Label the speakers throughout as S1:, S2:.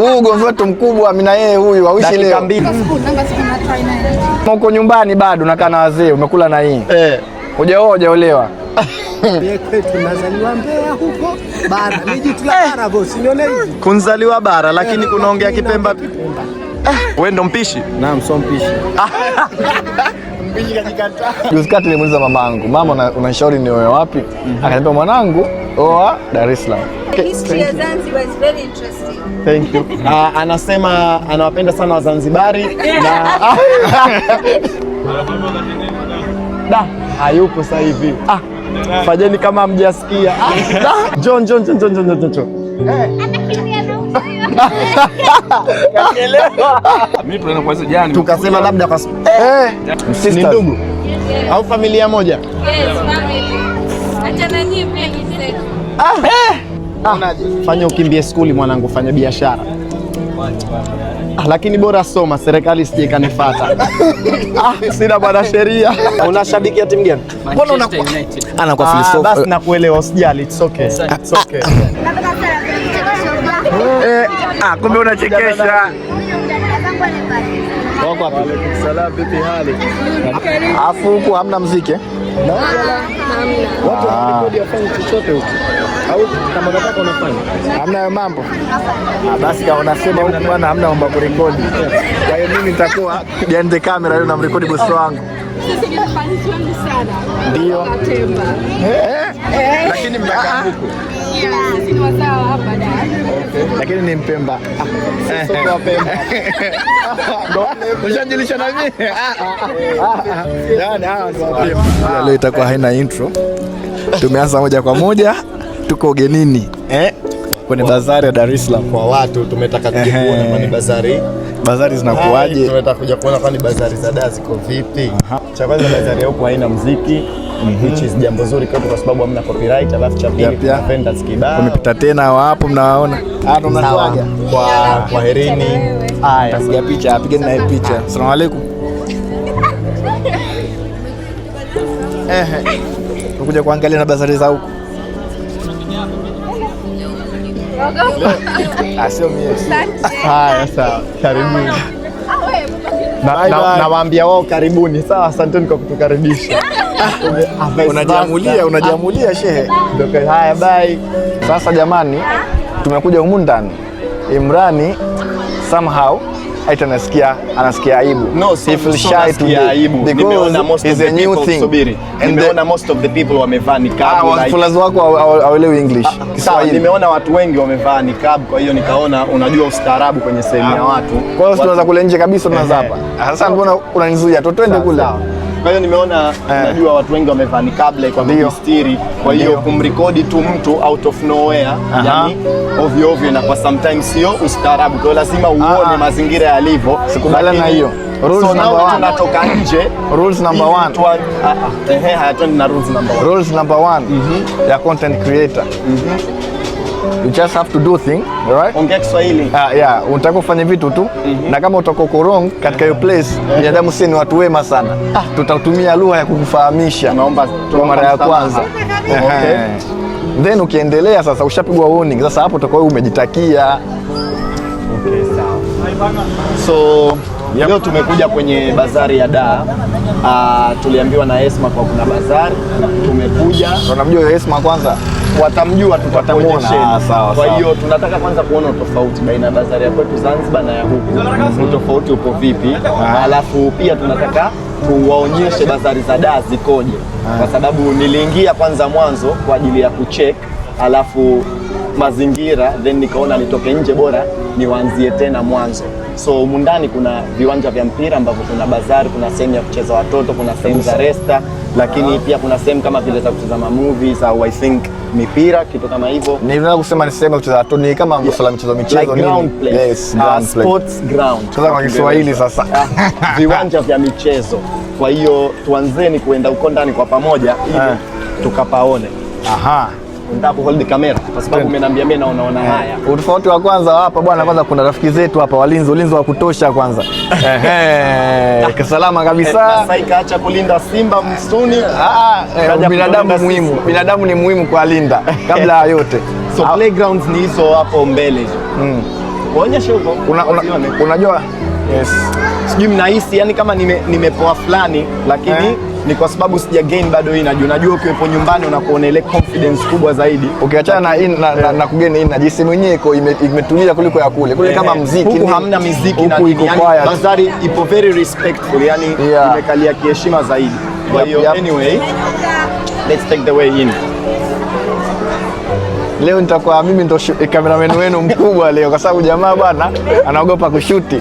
S1: Huu ugomvi wetu mkubwa mimi na yeye huyu hauishi leo. Uko nyumbani bado unakaa na wazee, umekula na hii. Hujaolewa.
S2: Tunazaliwa Mbeya huko bara. Miji tu bara boss, nione hivi.
S3: Kunzaliwa bara lakini kunaongea Kipemba. Wewe ndo mpishi?
S2: Naam, so mpishi.
S3: Mpishi kajikataa.
S1: Juzi kati nilimuuliza mamangu, mama unanishauri nioe wapi? Akaniambia mwanangu, oa Dar es Salaam.
S4: History ya Zanzibar is very interesting.
S3: Thank you. Anasema anawapenda sana Wazanzibari na hayupo sasa hivi. Fajeni kama mjasikia. John.
S5: Mimi tunaenda kwa jana.
S3: Tukasema labda kwa ni ndugu au familia moja.
S4: Yes, family. Acha na nyinyi pia kiseko.
S3: Fanya ukimbie skuli mwanangu, fanya biashara. Lakini bora soma, serikali sije kanifuata. Sina bwana sheria. Unashabikia timu gani?
S1: Mbona anakuwa philosopher?
S3: Basi nakuelewa, usijali, it's okay. It's okay.
S1: Kumbe unachekesha.
S3: Wako hapa. Salamu, vipi hali?
S1: Afu huko hamna muziki?
S3: Watu wanarekodi wafanye chochote huko. Au kama unataka unafanya.
S1: Hamna mambo. Basi kama unasema huko bwana hamna mambo ya kurekodi. Kwa hiyo mimi nitakuwa behind the camera leo namrekodi bosi wangu. Ndio.
S3: Lakini mnakaa huko.
S4: Sisi ni wazao hapa da.
S1: Lakini ni Mpemba.
S3: Sio Pemba.
S1: Ushajilisha na mimi. Yaani hawa ndio Wapemba. Leo itakuwa haina intro. Tumeanza moja kwa moja, tuko ugenini kwenye bazari ya Dar es Salaam.
S3: Kwa watu tumetaka kuja kuona kwani bazari
S1: zinakuaje.
S3: Tumetaka kuja kuona kwani bazari za Dar ziko vipi. Cha kwanza bazari huko haina muziki, which is jambo zuri kwetu kwa sababu hamna copyright. Alafu cha pili kuna vendors kibao.
S1: Umepita tena hapo mnawaona. Ndo mnatuaga.
S3: Kwa herini. Haya,
S1: tasiga picha, apigeni naye picha. Asalamu alaykum. Tukuja kuangalia na bazari za huko. Sio mimi.
S3: Haya, sawa. Karibuni. Nawaambia wao karibuni. Sawa, asanteni kwa kutukaribisha.
S1: Unajamulia shehe.
S3: Ndio. Haya, bye.
S1: Sasa jamani, tumekuja humu ndani. Imrani somehow anasikia aibu.
S3: No, he feels shy today because it's a new thing. Nimeona most of the people wamevaa niqab.
S1: Wafulazi wako hawaelewi English.
S3: Kiswahili. Nimeona watu wengi wamevaa niqab, kwa hiyo nikaona unajua ustaarabu kwenye sehemu ya watu.
S1: Kwa hiyo tunaweza kule nje kabisa tunaanza hapa. Sasa mbona unanizuia? Twende kule.
S3: Kwa hiyo nimeona unajua watu wengi wamevaa niqab kwa kujistiri. Kwa hiyo kumrekodi tu mtu out of nowhere, yani ovyo ovyo na kwa sometimes sio ustaarabu. Kwa hiyo lazima uone mazingira yalivyo.
S1: Sikubaliana na hiyo.
S3: Rules number 1 tunatoka nje.
S1: Rules number 1.
S3: Hayatoni na rules number 1.
S1: Rules number 1 ya content creator. You just have to do thing, right?
S3: Ongea Kiswahili.
S1: Unataka kufanya vitu tu na kama utakuwa wrong katika hiyo place, binadamu si ni watu wema sana. Tutatumia lugha ya kukufahamisha.
S3: Naomba
S1: kwa mara ya kwanza. Okay. Then ukiendelea sasa ushapigwa warning. Sasa hapo utakuwa umejitakia.
S3: Okay, sawa. So leo tumekuja kwenye bazari ya Dar. Tuliambiwa na Esma kwa kuna bazari. Tumekuja.
S1: Tunamjua Esma kwanza.
S3: Watamjua tutamuona.
S1: Sawa.
S3: Kwa hiyo tunataka kwanza kuona tofauti baina ya bazari ya kwetu Zanzibar na ya huku. Tofauti upo vipi? Alafu pia tunataka tuwaonyeshe bazari za Dar zikoje. Kwa sababu niliingia kwanza mwanzo kwa ajili ya kucheck, alafu mazingira, then nikaona nitoke nje bora niwaanzie tena mwanzo. So mundani kuna viwanja vya mpira ambavyo kuna bazari, kuna sehemu ya kucheza watoto, kuna sehemu za resta, lakini pia kuna sehemu kama vile za kutazama movies au I think mipira, kitu kama hivyo.
S1: Nilitaka kusema ni sehemu ya kucheza watoto, ni kama masuala michezo
S3: like ground play.
S1: Yes, ground play.
S3: Sports ground.
S1: Sasa kwa Kiswahili sasa.
S3: Viwanja vya michezo. Kwa hiyo tuanzeni kuenda huko ndani kwa pamoja ili tukapaone. Nataka hold the camera kwa sababu umeniambia mimi naona haya.
S1: Utofauti wa kwanza hapa bwana, kwanza kuna rafiki zetu hapa ulinzi wa kutosha kwanza. Salama kabisa.
S3: Sasa ikaacha kulinda simba msituni.
S1: Binadamu muhimu. Binadamu ni muhimu kwa linda kabla ya yote.
S3: So playgrounds ni hizo hapo mbele. Waonyeshe huko.
S1: Unajua yes.
S3: Sijui mnahisi yani kama nimepoa fulani lakini ni kwa sababu sija gain bado hii najua ukiwepo nyumbani unakuona ile confidence kubwa zaidi.
S1: Ukiachana na kugain hii najisi mwenyewe iko imetulia kuliko ya kule kama muziki.
S3: Huku hamna muziki na Bazari ipo very respectful yani imekalia kiheshima zaidi. Kwa hiyo anyway, let's take the way in.
S1: Leo nitakuwa mimi ndo cameraman wenu mkubwa leo kwa sababu jamaa bwana anaogopa kushuti.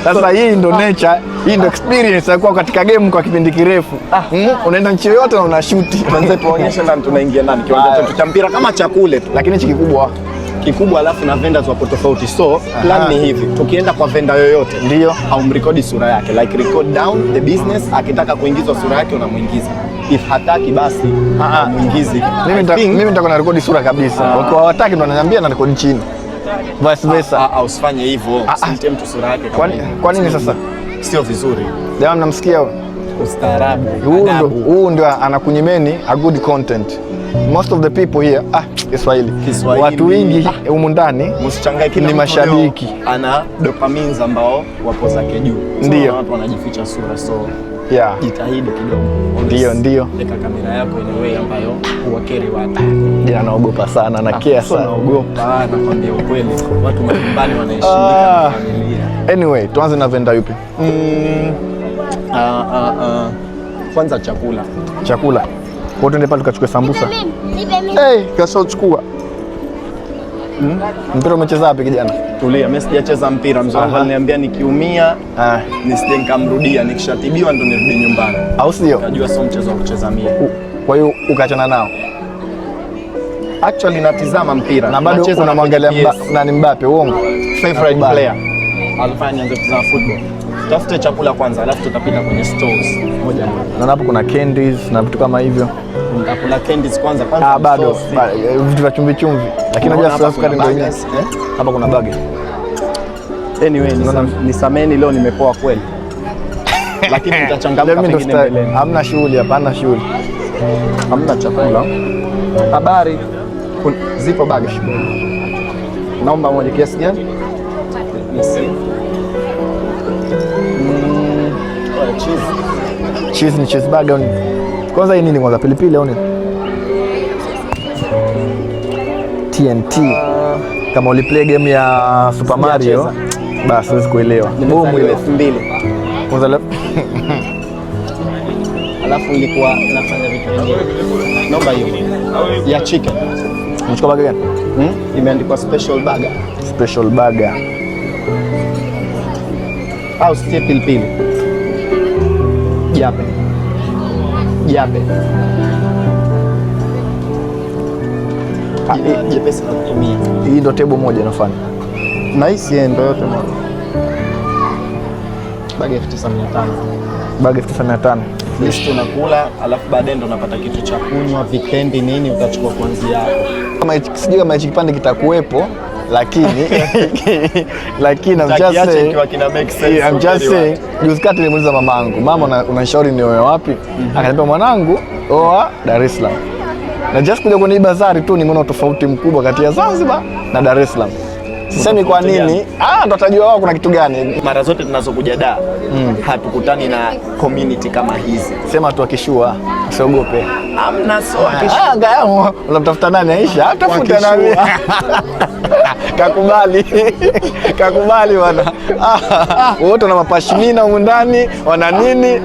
S1: Sasa hii ndo nature, hii ndo experience ya kuwa katika game kwa kipindi kirefu. Unaenda nchi yoyote na unashuti.
S3: Tuanze tuonyeshe ndani tunaingia ndani kiwanja chetu cha mpira kama chakule tu.
S1: Lakini hichi kikubwa
S3: alafu na vendors wapo tofauti. So plan ni hivi, tukienda kwa vendor yoyote
S1: ndio
S3: au mrekodi sura yake, like record down the business. Akitaka kuingizwa sura yake unamuingiza, if hataki basi muingizi.
S1: Mimi nitakuwa na rekodi sura kabisa. Kwa hawataki ndo ananiambia na rekodi chini, vice versa.
S3: Usifanye hivyo, usimtie mtu sura yake.
S1: Kwa nini sasa?
S3: Sio vizuri.
S1: Jamaa mnamsikia huyo?
S3: Ustaarabu.
S1: Huu ndio anakunyimeni a good content. Most of the people here Kiswahili. Watu wengi humu ndani
S3: msichangae, kila
S1: ni mashabiki,
S3: ana dopamines ambao wapo zake juu.
S1: Ndio
S3: watu wanajificha sura, so jitahidi kidogo.
S1: Ndio
S3: weka kamera yako in a way ambayo huwakeri watu.
S1: Anaogopa sana na kia sana.
S3: Naogopa, nakwambia ukweli. Watu nyumbani wanaheshimika familia.
S1: Anyway, tuanze na vendor yupi?
S3: Kwanza chakula.
S1: Kwa tuende pale tukachukue sambusa. Kasha uchukua. Mpira umecheza wapi kijana?
S3: Tulia, mimi sijacheza mpira. Mzee wangu aliniambia nikiumia nisije nikamrudia, nikishatibiwa ndo nirudi nyumbani.
S1: Au sio?
S3: Najua sio mchezo wa kucheza mimi.
S1: Kwa hiyo ukaachana nao.
S3: Actually natizama mpira.
S1: Na bado unamwangalia nani Mbappe, uongo?
S3: Favorite player. Alifanya nianze kucheza football. Tafute chakula kwanza, alafu tutapita kwenye stores moja.
S1: Na hapo kuna candies na vitu kama hivyo.
S3: Nitakula candies kwanza.
S1: Bado vitu vya chumvi, lakini unajua sukari ndio yenyewe. Hapa kuna bagi.
S3: Anyway, nisameni leo nimepoa kweli. Lakini nitachangamka pengine mbele.
S1: Hamna shughuli hapa, hamna shughuli.
S3: Hamna chakula. Habari. Zipo bagi. Naomba moja kiasi gani?
S1: Cheese ni cheeseburger. Kwanza hii nini kwanza, pilipili au nini? TNT. Kama uliplay game ya Super Mario basi huwezi kuelewa.
S3: Bomu ile 2000.
S1: Kwanza
S3: alafu ilikuwa nafanya vitu vingine. Naomba hiyo ya chicken.
S1: Unachukua burger gani?
S3: Imeandikwa special burger.
S1: Special burger.
S3: Au stie pilipili. Jape. Jepesi na kutumia.
S1: Hii ndo table moja inafanya.
S3: Nice ndo yote moja. Bagi 9500.
S1: Bagi 9500.
S3: Sisi tunakula alafu baadaye ndo unapata kitu cha kunywa, vikendi nini utachukua kuanzia hapo.
S1: Kama sijui kama hichi kipande kitakuwepo, lakini I'm just saying juzi kati nilimuuliza mamangu, mama unanishauri nioe wapi? Akaniambia mwanangu, oa Dar es Salaam. Na just kuja kwenye bazari tu nimeona tofauti mkubwa kati ya Zanzibar na Dar es Salaam. Sisemi kwa nini, ndo atajua wao kuna kitu gani.
S3: Mara zote tunazokuja Dar hatukutani na community kama hizi.
S1: Sema tu akishua, usiogope.
S3: Hamna so
S1: unamtafuta nani Aisha? Tafuta nani? Kakubali bwana. Wote na mapashimina huko ndani, wana nini?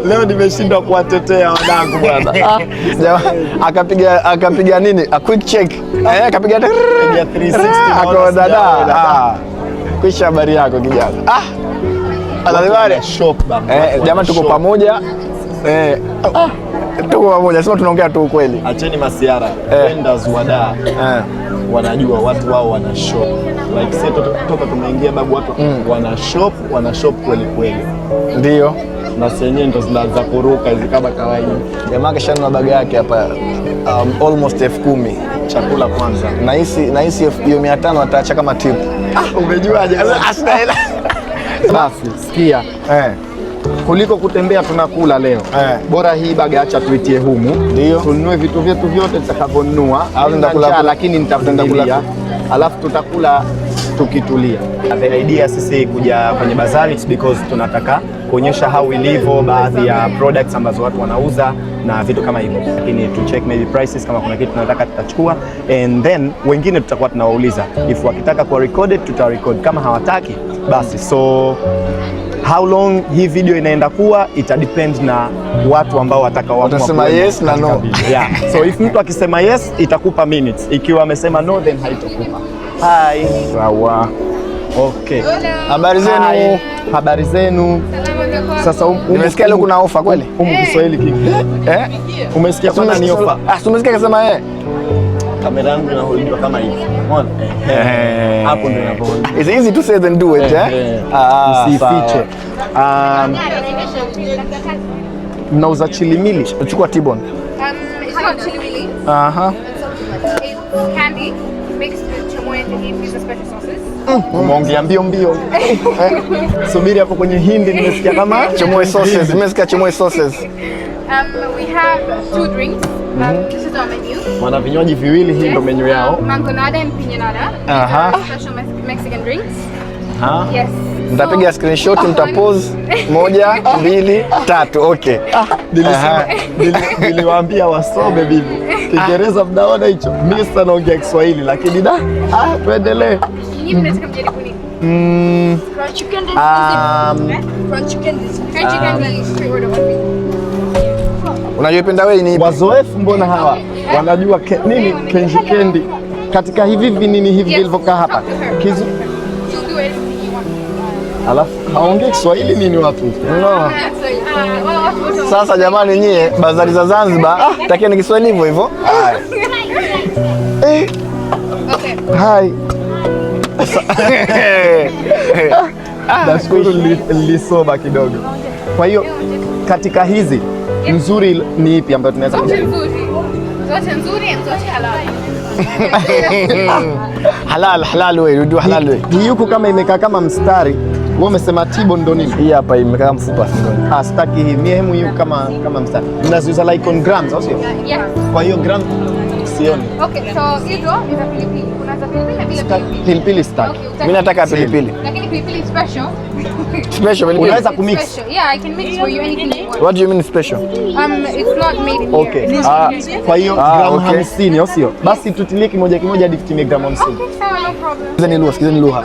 S3: Leo nimeshindwa kuwatetea wanangu bwana.
S1: Akapiga nini? A quick check. Akapiga
S3: 360.
S1: Akodada. Kisha habari yako kijana. Alibari
S3: shop baba.
S1: Jamaa tuko pamoja. Tuko pamoja, sema tunaongea tu ukweli.
S3: Acheni masiara. Vendors wa Dar. Wanajua watu wao wana shop. Like sisi toka tumeingia babu watu wana shop kweli.
S1: Ndio.
S3: Na senye ndo zinaanza kuruka hizi kama kawaida.
S1: Jamaa kashanunua bagi yake hapa almost 10,000.
S3: Chakula kwanza.
S1: Nahisi hiyo 500 ataacha kama tip.
S3: Umejuaje?
S1: Asina hela.
S3: Basi sikia. kuliko kutembea tunakula leo. Bora hii baga acha tuitie humu.
S1: Ndio.
S3: Tununue vitu vyetu vyote tutakavyonunua.
S1: Nitakula
S3: lakini nitavumilia. Alafu tutakula tukitulia. The idea sisi kuja kwenye bazari is because tunataka kuonyesha how ilivyo baadhi ya products ambazo watu wanauza na vitu kama hivyo, lakini to check maybe prices, kama kuna kitu tunataka tutachukua, and then wengine tutakuwa tunawauliza if wakitaka kuwa recorded tutarecord, kama hawataki basi. So how long hii video inaenda kuwa ita depend na watu ambao
S1: watasema yes na no.
S3: Yeah. So if mtu akisema yes itakupa minutes, ikiwa amesema no then haitakupa. Hi.
S1: Sawa.
S3: Okay.
S1: Habari zenu?
S3: Habari zenu. Sasa
S1: nimesikia leo kuna ofa kweli?
S3: Kiswahili kingi. Umesikia kuna ni ofa?
S1: Umesikia kasema
S3: kamera yangu inaholdwa kama hivi. Umeona? Hapo ndio inapohold.
S1: It's easy to say than do it,
S3: Usifiche. Mnauza chilimili?
S1: Uchukua T-bone.
S4: It's not chilimili. It's candy mixed with chamoy and these are special sauces.
S3: Umeongea mbio. Subiri hapo kwenye Hindi nimesikia kama
S1: chamoy sauces. Nimesikia chamoy sauces.
S4: We have 2 drinks. This is our menu.
S3: Wana vinywaji viwili, hii ndo menu yao.
S4: Mangonada and piñonada. Special Mexican drinks. Yes.
S1: Mtapiga screenshot, mtapose 1, 2, 3. Okay.
S3: Niliwaambia wasome bibi. Kiingereza mnaona hicho. Mimi sasa naongea Kiswahili lakini tuendelee.
S4: Nyinyi mnataka mjaribu nini? Fried chicken. Fried chicken. Fried chicken is straight order one.
S1: Unajipenda wewe ni
S3: wazoefu, mbona hawa wanajua nini kenji kendi katika hivi nini hivi vilivyokaa hapa kizu. Alafu haongei Kiswahili nini watu?
S1: No. Sasa jamani, nyie bazari za Zanzibar takia ni Kiswahili hivyo hivyo. Hai.
S3: Nashukuru nilisoma kidogo. Kwa hiyo katika hizi nzuri ni ipi ambayo tunaweza kujaribu?
S4: Zote nzuri na zote
S1: halal. Halal wewe, ndio halal wewe.
S3: Hii huku kama imekaa kama mstari. Wewe umesema T-bone ndo nini?
S1: Hii hapa imekaa mfupa sindoni.
S3: Staki hii. Mimi hemu hiyo kama mstari. Mnaziuza like on grams au sio?
S4: Yeah.
S3: Kwa hiyo gram sioni.
S4: Okay, so hizo ni za pilipili. Kuna za pilipili bila pilipili.
S3: Pilipili staki.
S1: Mimi nataka pilipili.
S4: Lakini pilipili special.
S1: Special pilipili.
S3: Unaweza kumix.
S4: Yeah, I can mix for you anything you want.
S1: What do you mean special?
S4: It's not made in
S3: okay.
S4: here.
S3: Kwa hiyo gram 50 au sio? Basi tutilie kimoja hadi tutimie gram 50.
S4: Okay, sawa, no problem.
S1: Sikizeni lugha.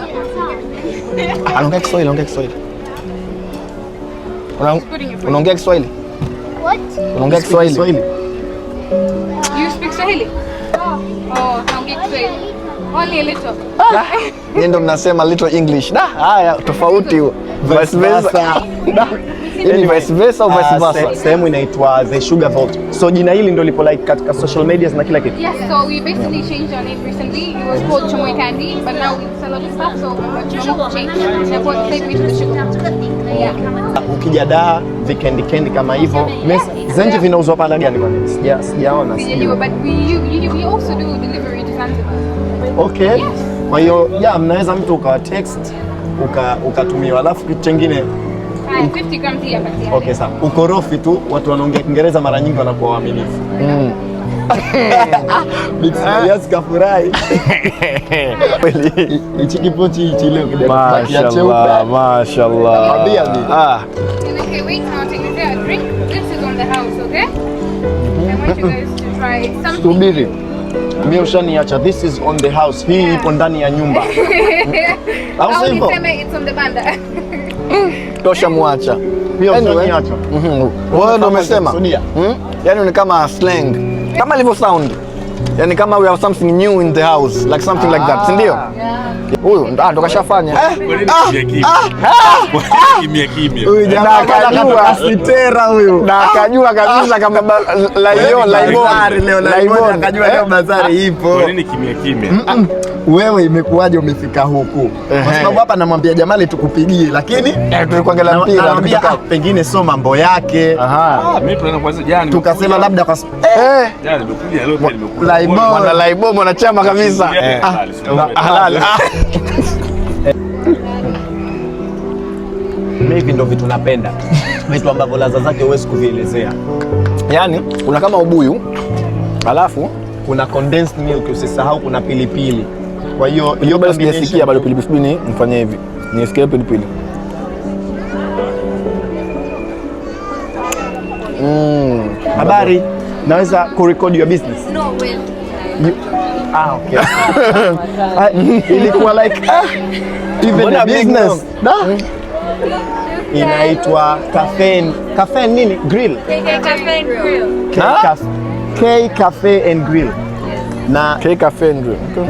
S1: Anaongea Kiswahili. Unaongea Kiswahili?
S4: What?
S1: Unaongea Kiswahili?
S4: You speak Swahili? Oh, naongea Kiswahili. Only a little.
S1: Yeye ndo mnasema little English. Haya tofauti hiyo. Vice versa. Ni vice versa au vice versa?
S3: Sehemu inaitwa The Sugar Vault. So jina hili ndo lipo like katika social medias na kila kitu.
S4: Yes, so we basically changed our name recently. It was called Chamoy Candy, but now we sell other stuff, so we're change. So what take me to the sugar. Yeah.
S3: Ukija Dar vikendi kama hivyo. Zenje vinauzwa hapa ndani kwa nini? Sijaona.
S4: But we also do delivery to Zanzibar.
S3: Okay. Yes. Kwa hiyo mnaweza mtu ukawa text ukatumiwa, alafu kitu kingine
S4: 50 grams here but yeah.
S3: Okay, sawa. Ukorofi tu, watu wanaongea Kiingereza mara nyingi wanakuwa waaminifu. Yes, kafurahi. Hichi kipochi hichi leo
S1: kidogo. Mashallah.
S4: Okay, wait, now take a drink. This is on the house, okay? I want you guys to try something.
S3: Subiri. Mimi ushaniacha. This is on the house. Hii ipo ndani ya nyumba.
S4: Au niseme it's on the banda.
S1: Tosha muacha.
S3: Pia ushaniacha.
S1: Wewe ndo umesema. Yaani ni kama slang. Kama ilivyo sound. Yaani kama we have something new in the house, like something like that, si ndio? Huyu ndo kashafanya.
S5: Kimya.
S1: Huyu jamaa akajua sitera huyu. Na akajua kabisa kama Laibon
S3: akajua leo bazari ipo.
S5: Kwa nini kimya?
S3: Wewe imekuwaje umefika huku? Kwa sababu hapa namwambia Jamali tukupigie, lakini
S1: tulikuangalia mpira
S3: pengine sio mambo yake.
S5: Mimi tunaenda kwanza jana.
S3: Tukasema labda kwa
S5: jana nimekuja leo pia nimekuja.
S1: Mwana Laibon mwanachama kabisa. Halal.
S3: Hivi ndo vitu napenda. vitu ambavyo ladha zake huwezi kuvielezea.
S1: Yaani kuna kama ubuyu, alafu
S3: kuna condensed milk, usisahau kuna pilipili. Kwa hiyo
S1: bado sijasikia bado pilipili, mfanye hivi. Nisikie pilipili.
S3: Habari, naweza kurecord your business?
S4: No, well.
S3: Okay. Ilikuwa like even a business. Inaitwa cafe nini? Grill.
S4: K Cafe and Grill.
S3: K Cafe and Grill. Na
S1: K Cafe and Grill.
S4: So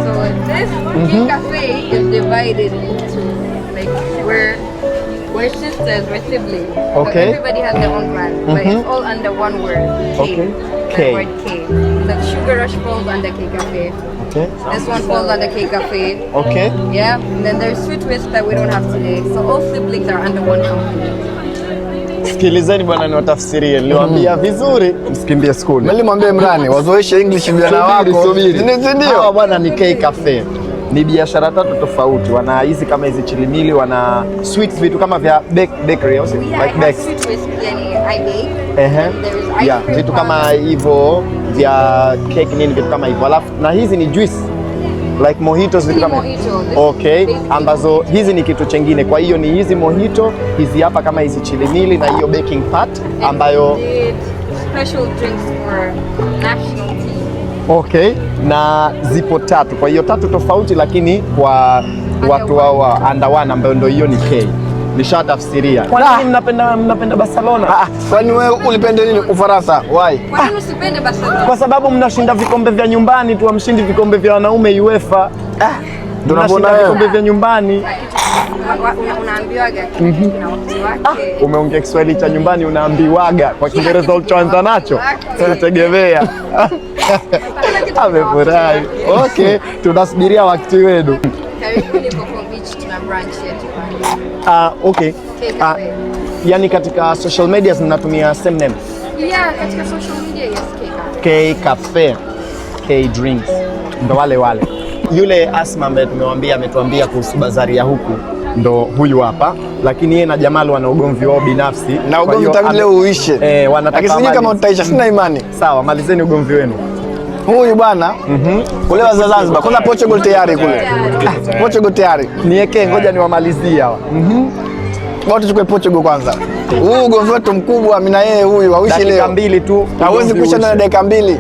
S4: this K Cafe is divided into like we're sisters, we're siblings.
S3: Okay.
S4: So everybody has their own brand, but it's all under one word. K.
S3: Okay.
S4: The
S3: K.
S4: word K. The Sugar Rush falls under K Cafe.
S3: Okay.
S4: This one falls under K Cafe.
S3: Okay.
S4: Yeah. And then there's Sweet Whisk that we don't have today. So all siblings are under one company.
S3: Sikilizeni bwana, niwatafsirie. Niliwaambia vizuri msikimbie school.
S1: Nilimwambia Imrani wazoeshe English vijana wako.
S3: Subiri.
S1: Ndio.
S3: Hawa bwana ni K Cafe. Ni biashara tatu tofauti. Wana hizi kama hizi chilimili, wana sweets, vitu kama vya bakery also, like bakes.
S4: Sweet Whisk, yani I bake.
S3: There is vitu kama hivyo vya cake nini, vitu kama hivyo. Alafu na hizi ni juice like mojitos, vitu kama okay, ambazo hizi ni kitu chengine. Kwa hiyo ni hizi mojito, hizi hapa kama hizi chilimili na hiyo baking part ambayo
S4: special drinks for national tea.
S3: Okay, na zipo tatu. Kwa hiyo tatu tofauti, lakini kwa watu wao under one, ambayo ndio hiyo ni K. Nishatafsiria. Kwa nini mnapenda Barcelona?
S1: Kwani wewe ulipenda nini Ufaransa? Why?
S4: Kwa nini usipende Barcelona?
S3: Kwa sababu mnashinda vikombe vya nyumbani tu, hamshindi vikombe vya wanaume UEFA. Tunashinda vikombe vya nyumbani.
S4: Unaambiwaga na wakati wake.
S3: Umeongea Kiswahili cha nyumbani, unaambiwaga. Kwa Kiingereza ulichoanza nacho tunategemea. Amefurahi. Okay, tunasubiria wakati wenu.
S4: Karibuni Coco Beach, tuna branch yetu.
S3: Okay. Yani katika social media mnatumia same name?
S4: Yeah, katika social media yes, K
S3: Cafe, K Drinks. Ndo wale. Yule Asma ambaye ametuambia kuhusu bazari ya huku ndo huyu hapa, lakini yeye na Jamal wana ugomvi wao binafsi.
S1: Na ugomvi utabidi leo uishe.
S3: Wanataka
S1: lakini kama utaisha sina imani.
S3: Sawa, malizeni ugomvi wenu.
S1: Huyu bwana kule wa Zanzibar, kuna Portugal tayari kule. Portugal tayari.
S3: Niweke, ngoja niwamalizie hawa.
S1: Bado tuchukue Portugal kwanza. Huu ugomvi wetu mkubwa, mimi na yeye huyu auishi leo.
S3: Dakika 2 tu.
S1: Hawezi kuisha na dakika 2.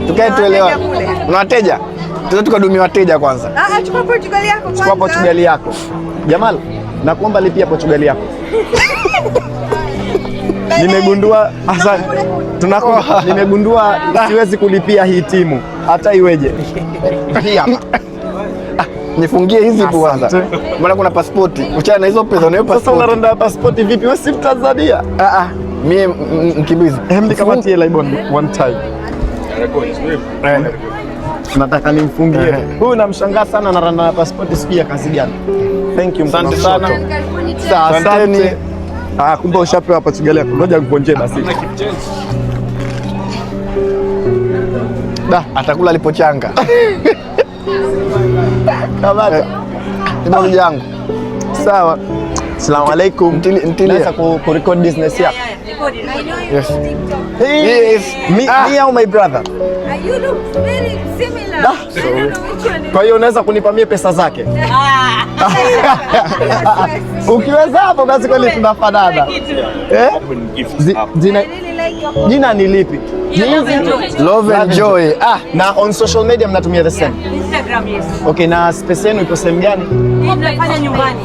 S1: Tukae tuelewane. Una wateja? Tukadumia wateja kwanza.
S4: Chukua Portugal yako kwanza.
S3: Chukua Portugal yako. Jamal, nakuomba lipia Portugal yako. Nimegundua nimegundua siwezi kulipia hii timu hata iweje.
S1: Hii hapa. Nifungie hizi tu kwanza. Maana kuna pasipoti. Uchana na hizo pesa unayo pasipoti.
S3: Sasa unaronda pasipoti vipi? Wewe si Mtanzania?
S1: Mimi mkimbizi.
S3: Hem, kama Laibon one time. Nataka nimfungie. Huyu namshangaa sana na randa na pasipoti, sijui ya kazi gani. Thank you,
S1: asante sana.
S3: Asante. Kumbe ushapewa Portugal yako. Ngoja nikuonje basi.
S1: Atakula alipochanga.
S3: Kamata.
S1: Ndugu yangu.
S3: Sawa. Assalamu alaikum. Naweza kurecord business yako?
S1: Yes.
S3: Me or my brother?
S4: You look very similar. I don't know which one.
S3: Kwa hiyo unaweza kunipa mie pesa zake? Ukiweza hapo basi kweli tunafanana. Jina ni lipi?
S1: Love and Joy.
S3: Na on social media mnatumia the same?
S6: Instagram, yes.
S3: Okay, na space yenu iko sehemu gani?
S6: Tunafanya nyumbani.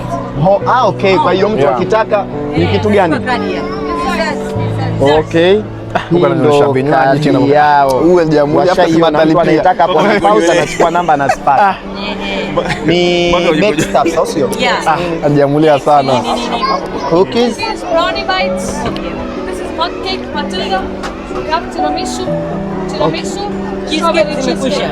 S3: Okay, kwa hiyo mtu akitaka ni kitu gani? Okay.
S1: Ndo vinywaji tena uwe jamhuri hapa
S3: mtu anataka hapo pause anachukua namba na spot. Ni bake stuff, au sio?
S1: Ajamulia sana.
S3: Cookies.
S6: This is brownie bites. This is hot cake, Matilda. Tiramisu. Strawberry cheesecake.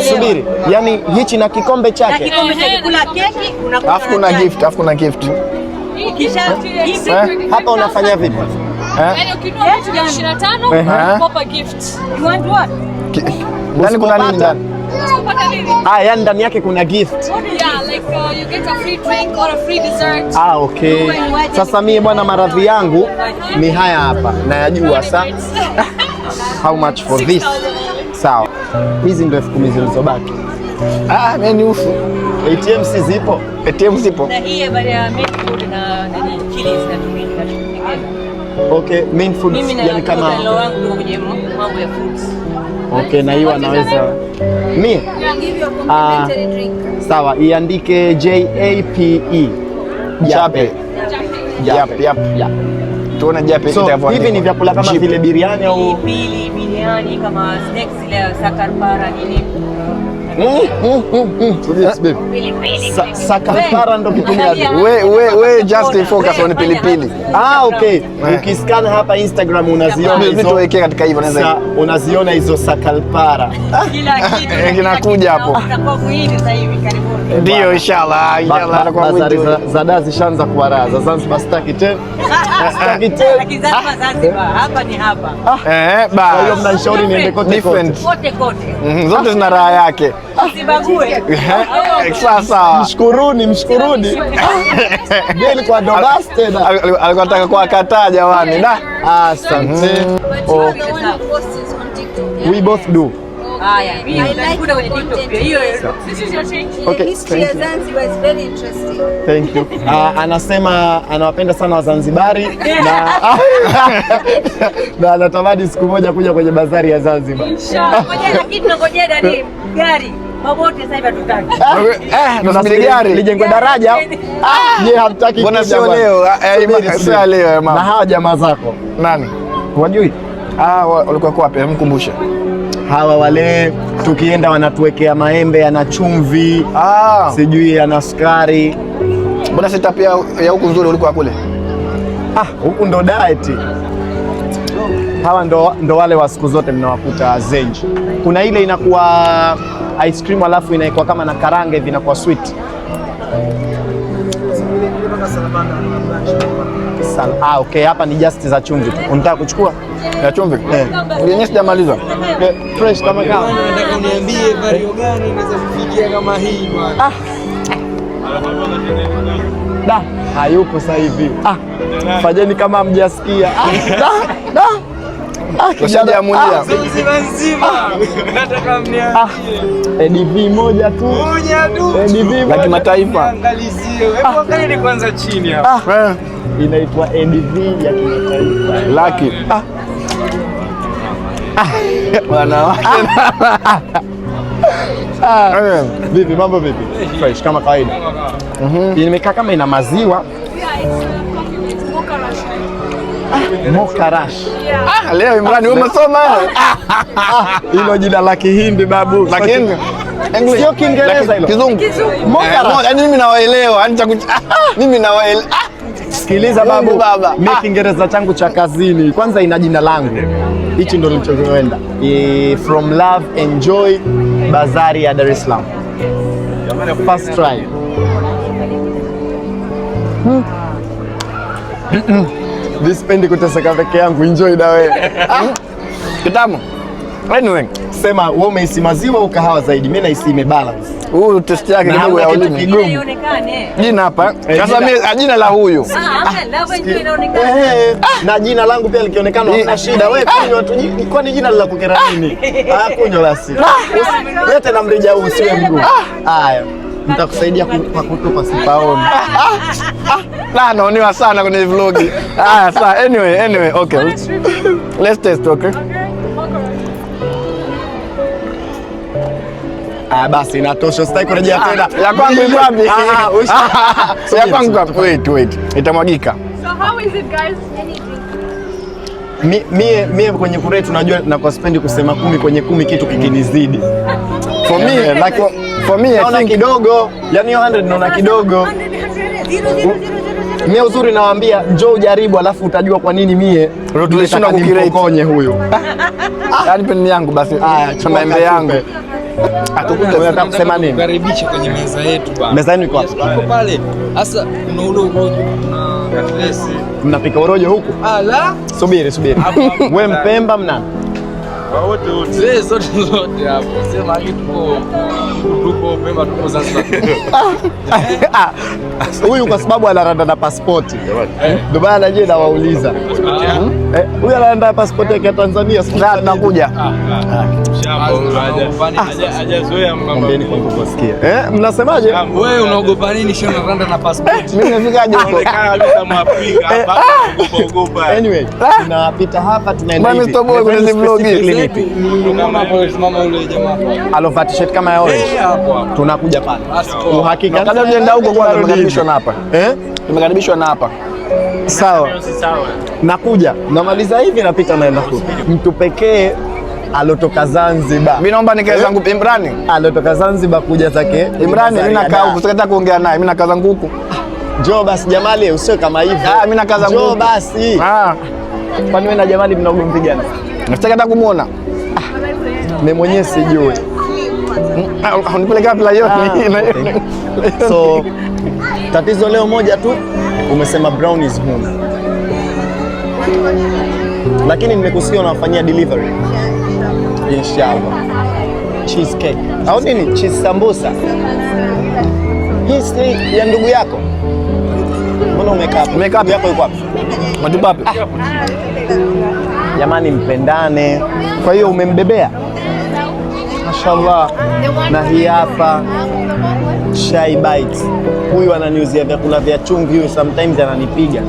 S3: Subiri, yani hichi na kikombe chake.
S6: Kikombe chake, kula keki, unakula.
S1: Alafu kuna gift.
S6: Kisha
S3: Hapa unafanya vipi?
S6: Yaani ukinunua kitu cha 25 unapata gift. You want what?
S1: Ndani kuna nini ndani?
S3: Yani ndani yake kuna gift.
S6: Yeah, like you get a free drink or a free dessert.
S3: Okay. Sasa mimi bwana, maradhi yangu ni haya hapa. Nayajua sasa. How much for this? Sawa. Hizi ndio 10,000 zilizobaki.
S1: Mimi ni ufu.
S3: ATM si zipo?
S1: ATM zipo.
S6: Na hii baada ya main food na nini chili zinatumika together.
S3: Okay, main food yani kama
S6: wangu kwenye mambo ya foods.
S3: Okay, na hiyo anaweza mimi sawa, iandike JAPE.
S1: Jape. Yap. Tuone Jape
S3: kitavyo. Hivi ni vyakula kama vile biriani au
S6: pili biriani kama snacks ile sakarpara nini?
S3: Sakarpara ndo kitu gani?
S1: We just focus on pilipili.
S3: Okay. Ukiscan hapa Instagram unaziona hizo.
S1: Tuweke katika hivyo naweza.
S3: Unaziona hizo sakarpara.
S6: Kila kitu
S1: kinakuja hapo.
S6: Tutakuwa mwili sasa hivi karibuni.
S1: Ndio inshallah.
S3: Bazari za dazi shanza kuwaraza. Zanzibar staki tena. Staki tena.
S6: Lakini Zanzibar hapa ni hapa.
S3: Kwa hiyo mnanishauri niende kote
S6: kote.
S3: Zote zina raha yake.
S6: Usibague.
S3: Sasa mshkuruni. Geli kwa Dobas tena. Alikuwa anataka kuwakataa jamani. Asante. We both do. Thank you. Anasema anawapenda sana Wazanzibari na anatamani siku moja kuja kwenye bazari ya Zanzibar.
S6: Lakini tunangojea nani? Gari. Mabote sasa hivi tutaki.
S3: Tunasubiri gari lijengwe daraja. Je, hamtaki
S1: kuja? Sio leo. Sio leo mama.
S3: Na hawa jamaa zako.
S1: Nani?
S3: Wajui?
S1: Walikuwa wapi? Mkumbushe.
S3: Hawa wale tukienda wanatuwekea maembe yana chumvi, sijui yana sukari.
S1: Mbona setup ya huku nzuri ulikuwa kule?
S3: Huku ndo diet. Hawa ndo wale wa siku zote mnawakuta Zenji. Kuna ile inakuwa ice cream alafu inaikuwa kama na karanga hivi inakuwa sweet. Okay, hapa ni just za chumvi. Unataka kuchukua?
S1: Ya chumvi? Yenyewe sijamaliza.
S3: Fresh kama kawa.
S2: Nataka uniambie vario gani inaweza kufikia kama hii bwana.
S3: Hayupo sasa hivi. Fanyeni kama mjasikia.
S1: Kijana amulia.
S2: Nzima. Nataka mniambie.
S3: EDV moja tu. EDV
S1: la kimataifa.
S2: Angalizie. Hebu angalia kwanza chini hapa.
S3: Inaitwa EDV ya kimataifa.
S1: Lucky. Wanawake.
S3: Vipi mambo vipi? Fresh kama kawaida. Imekaa kama ina maziwa. Mocha Rush.
S1: Leo Imran umesoma
S3: hilo jina la Kihindi babu.
S1: Lakini
S3: sio Kiingereza hilo.
S1: Kizungu.
S3: Mocha Rush.
S1: Yaani mimi nawaelewa. Mimi nawaelewa.
S3: Sikiliza babu. Mimi Kiingereza changu cha kazini kwanza ina jina langu. Hichi ndo nilichokwenda. From Love Enjoy Bazari ya Dar es Salaam. First try. Sipendi kuteseka peke yangu, enjoy na wewe.
S1: Kitamu. Anyway,
S3: sema wewe umeisi maziwa au kahawa zaidi? Mimi naisi imebalance.
S1: Huyu test yake kidogo ya ulimi.
S6: Ionekane.
S1: Jina hapa. Sasa mimi jina la huyu.
S6: Love Enjoy inaonekana.
S3: Na jina langu pia likionekana hakuna shida. Wewe kunywa tu, kwani jina la kukera nini? Kunywa basi. Lete na mrija huu usiwe mgumu. Haya. Nitakusaidia kwa kutupa sipaoni.
S1: Naoniwa sana kwenye vlog. Sawa. Anyway, okay. Let's test, okay?
S3: Basi inatosha, sitaki kurejea tena.
S1: Ya kwangu iko wapi? Ya kwangu hapo. Wait. Itamwagika.
S6: So how is it guys?
S3: Mie kwenye kure tunajua na kwa spendi kusema 10 kwenye 10 kitu kikinizidi.
S1: For me
S3: I think kidogo. Yaani 100 naona kidogo. Mie uzuri nawaambia njoo ujaribu alafu utajua kwa nini mie
S1: tulishinda
S3: kukirekonye huyu.
S1: Yaani peni yangu basi. Chama embe yangu.
S3: Atukute unataka kusema nini?
S2: Karibisha kwenye meza yetu bana.
S3: Meza yenu iko wapi?
S2: Iko pale. Sasa kuna ule urojo na katlesi.
S3: Mnapika urojo huku?
S2: La.
S3: Subiri. Wewe Mpemba mna?
S5: wote zote hapo. Sema tuko mema, tuko Zanzibar.
S3: Huyu kwa sababu anaranda na pasipoti. Ndio maana naje nawauliza. Huyu anaranda na pasipoti ya Tanzania, sasa tunakuja.
S5: Hajazoea
S3: Mbeni kwa kusikia. Mnasemaje?
S5: Wewe unaogopa nini? Sio unaranda na pasipoti.
S1: Mimi nafikaje huko?
S5: Kabisa Mwafrika hapa ogopa.
S3: Anyway, tunapita hapa tunaenda hivi.
S1: Mimi stoboy kuna hizo vlog hizi.
S5: Kama hapo simama yule jamaa.
S3: Alova t-shirt kama ya orange. Tunakuja pale. Uhakika.
S1: Kabla tunaenda huko kwa tumekaribishwa na hapa. Tumekaribishwa na hapa.
S3: Sawa. Nakuja. Namaliza hivi napita naenda huko. Mtu pekee alotoka Zanzibar.
S1: Mimi naomba nikae zangu Imrani.
S3: Alotoka Zanzibar kuja zake.
S1: Imrani mimi nakaa huko, sikataka kuongea naye. Mimi nakaa zangu huko.
S3: Njoo basi Jamali, usiwe kama hivyo.
S1: Mimi nakaa zangu huko.
S3: Njoo basi. Kwani wewe na Jamali mna ugomvi gani?
S1: Nataka kumuona.
S3: Mimi mwenyewe sijui.
S1: Unipeleka wapi la yote?
S3: So tatizo leo moja tu, umesema brown is home. Lakini nimekusikia unafanyia delivery. Inshallah. Cheesecake. Au nini? Cheese sambusa. Hii ya ndugu yako. Mbona umekaa hapo?
S1: Umekaa hapo
S3: yako yuko wapi?
S1: Matibabu.
S3: Jamani mpendane. Kwa hiyo umembebea? Mashallah. Na hii hapa Shy Bites. Huyu ananiuzia vyakula vya chumvi, huyu sometimes ananipiga.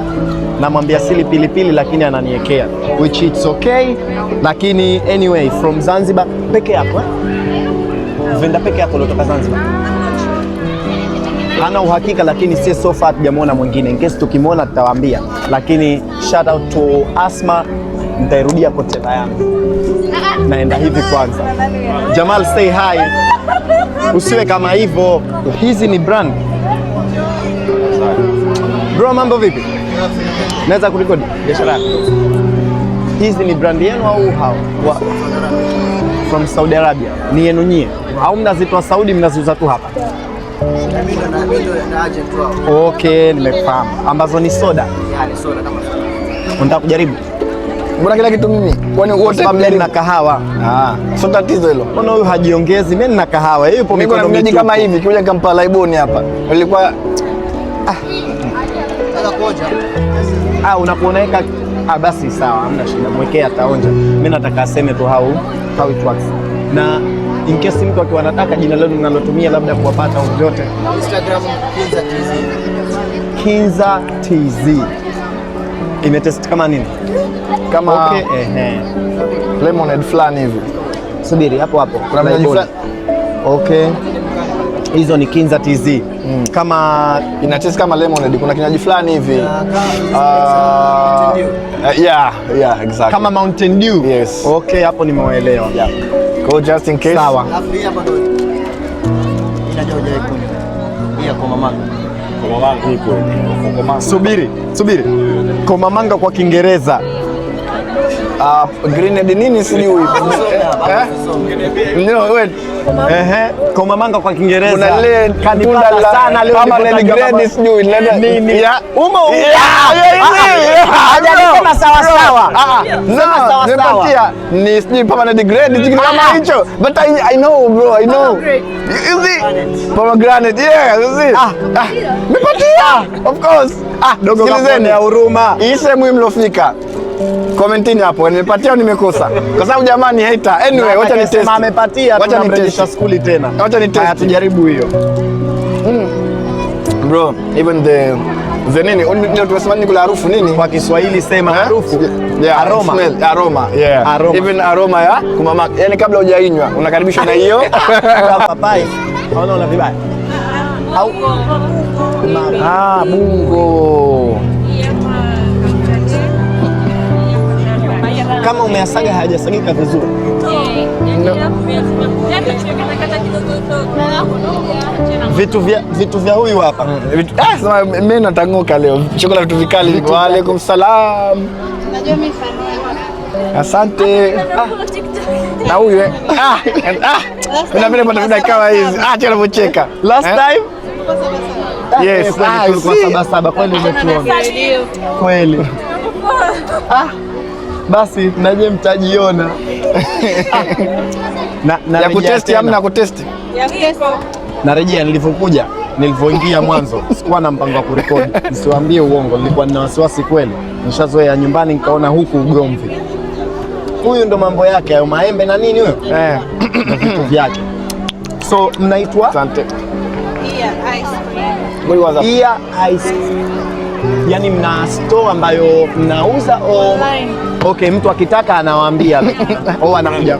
S3: Namwambia sili pilipili lakini ananiekea. Which it's okay. Lakini anyway from Zanzibar peke yako Venda peke yako kutoka Zanzibar. Hana uhakika lakini si so far tujamuona mwingine. In case tukimwona tutawaambia. Lakini shout out to Asma, nitairudia kote yangu. Naenda hivi kwanza. Jamal say hi. Usiwe kama hivyo. Hizi ni brand. Bro, mambo vipi? Naweza kurekodi biashara yako? Hizi ni brand yenu au hao? From Saudi Arabia. Ni yenu nyie? Au mnazitoa Saudi mnaziuza tu hapa? Okay, nimekufahamu. Ambazo ni soda?
S2: Ni soda kama soda.
S3: Unataka kujaribu?
S1: Mbona kila kitu mimi? Kwani wote
S3: mimi nina kahawa.
S1: Sio tatizo hilo.
S3: Mbona huyu hajiongezi? Mimi nina kahawa. Yeye yupo mikono
S1: mimi kama hivi, kimoja kampa laiboni hapa. Ilikuwa
S3: unakuoneka basi sawa, hamna shida. Mwekea ataonja. Mimi nataka aseme tu how it works. Na in case mtu akiwa anataka jina lenu mnalotumia labda kuwapata au vyote.
S2: Instagram Kinza TZ.
S3: Kinza TZ. Imetest kama nini?
S1: Kama
S3: okay,
S1: lemonade fulani hivi.
S3: Subiri hapo.
S1: Kuna mnaji fulani.
S3: Okay. Hizo ni Kinza TZ. Kama
S1: ina taste kama lemonade, kuna kinywaji fulani hivi. Yeah, exactly.
S3: Kama Mountain Dew.
S1: Yes.
S3: Okay, hapo nimeelewa.
S1: Yeah. Go just in case.
S3: Sawa.
S2: Alafu hapa ndo inajoja iko. Pia kwa mamanga.
S5: Kwa mamanga ipo. Kwa mamanga.
S3: Subiri. Komamanga kwa Kiingereza.
S1: Grenade nini sijui. No, wait.
S3: Komamanga kwa Kiingereza.
S1: Kuna ile
S3: kanipata sana leo
S1: kama ile grenade sijui.
S3: Nini?
S1: Umo.
S3: Hajasema sawa sawa. Sema sawa sawa.
S1: Ni sijui permanent grade kitu kama hicho. But I know bro, I know. You see? Pomegranate, yeah, you see? Nipatia. Of course.
S3: Dogo
S1: sikilizeni
S3: ya huruma.
S1: Hii sehemu mlofika. Commentini hapo, nimepatia au nimekosa? Kwa sababu jamani hater. Anyway, wacha ni test.
S3: Amepatia,
S1: wacha ni
S3: test skuli tena.
S1: Wacha ni test.
S3: Tujaribu hiyo.
S1: Bro, even the nini? Ndio tunasema nini kula harufu nini?
S3: Kwa Kiswahili sema harufu.
S1: Yeah,
S3: aroma.
S1: Smell, aroma. Yeah.
S3: Aroma.
S1: Even aroma ya kumama. Yaani kabla hujainywa unakaribishwa na hiyo.
S3: Papai. Unaona vibaya. Au
S1: bungo.
S3: Kama umeasaga hajasagika vizuri. Vitu vya huyu hapa.
S1: Sema mimi natanguka leo. Chakula vitu vikali. Wa alaikum salam. Asante. Na huyu mimi napenda pata vida kama hizi. Acha unavyocheka.
S3: Last time
S1: yes,
S3: kwa saba kweli umetuona. Kweli. Basi naje mtajiona.
S1: Ya kutesti hamna kutesti.
S3: Narejea nilivyoingia mwanzo sikuwa na mpango wa kurekodi. Nisiwaambie uongo, nilikuwa nina wasiwasi kweli. Nishazoea nyumbani nikaona huku ugomvi. Huyu ndo mambo yake hayo maembe na nini huyo? Na vitu vyake. So mnaitwa?
S1: Asante.
S3: Ia ice. Yaani mna store ambayo mnauza okay, mtu akitaka anawaambia anakuja.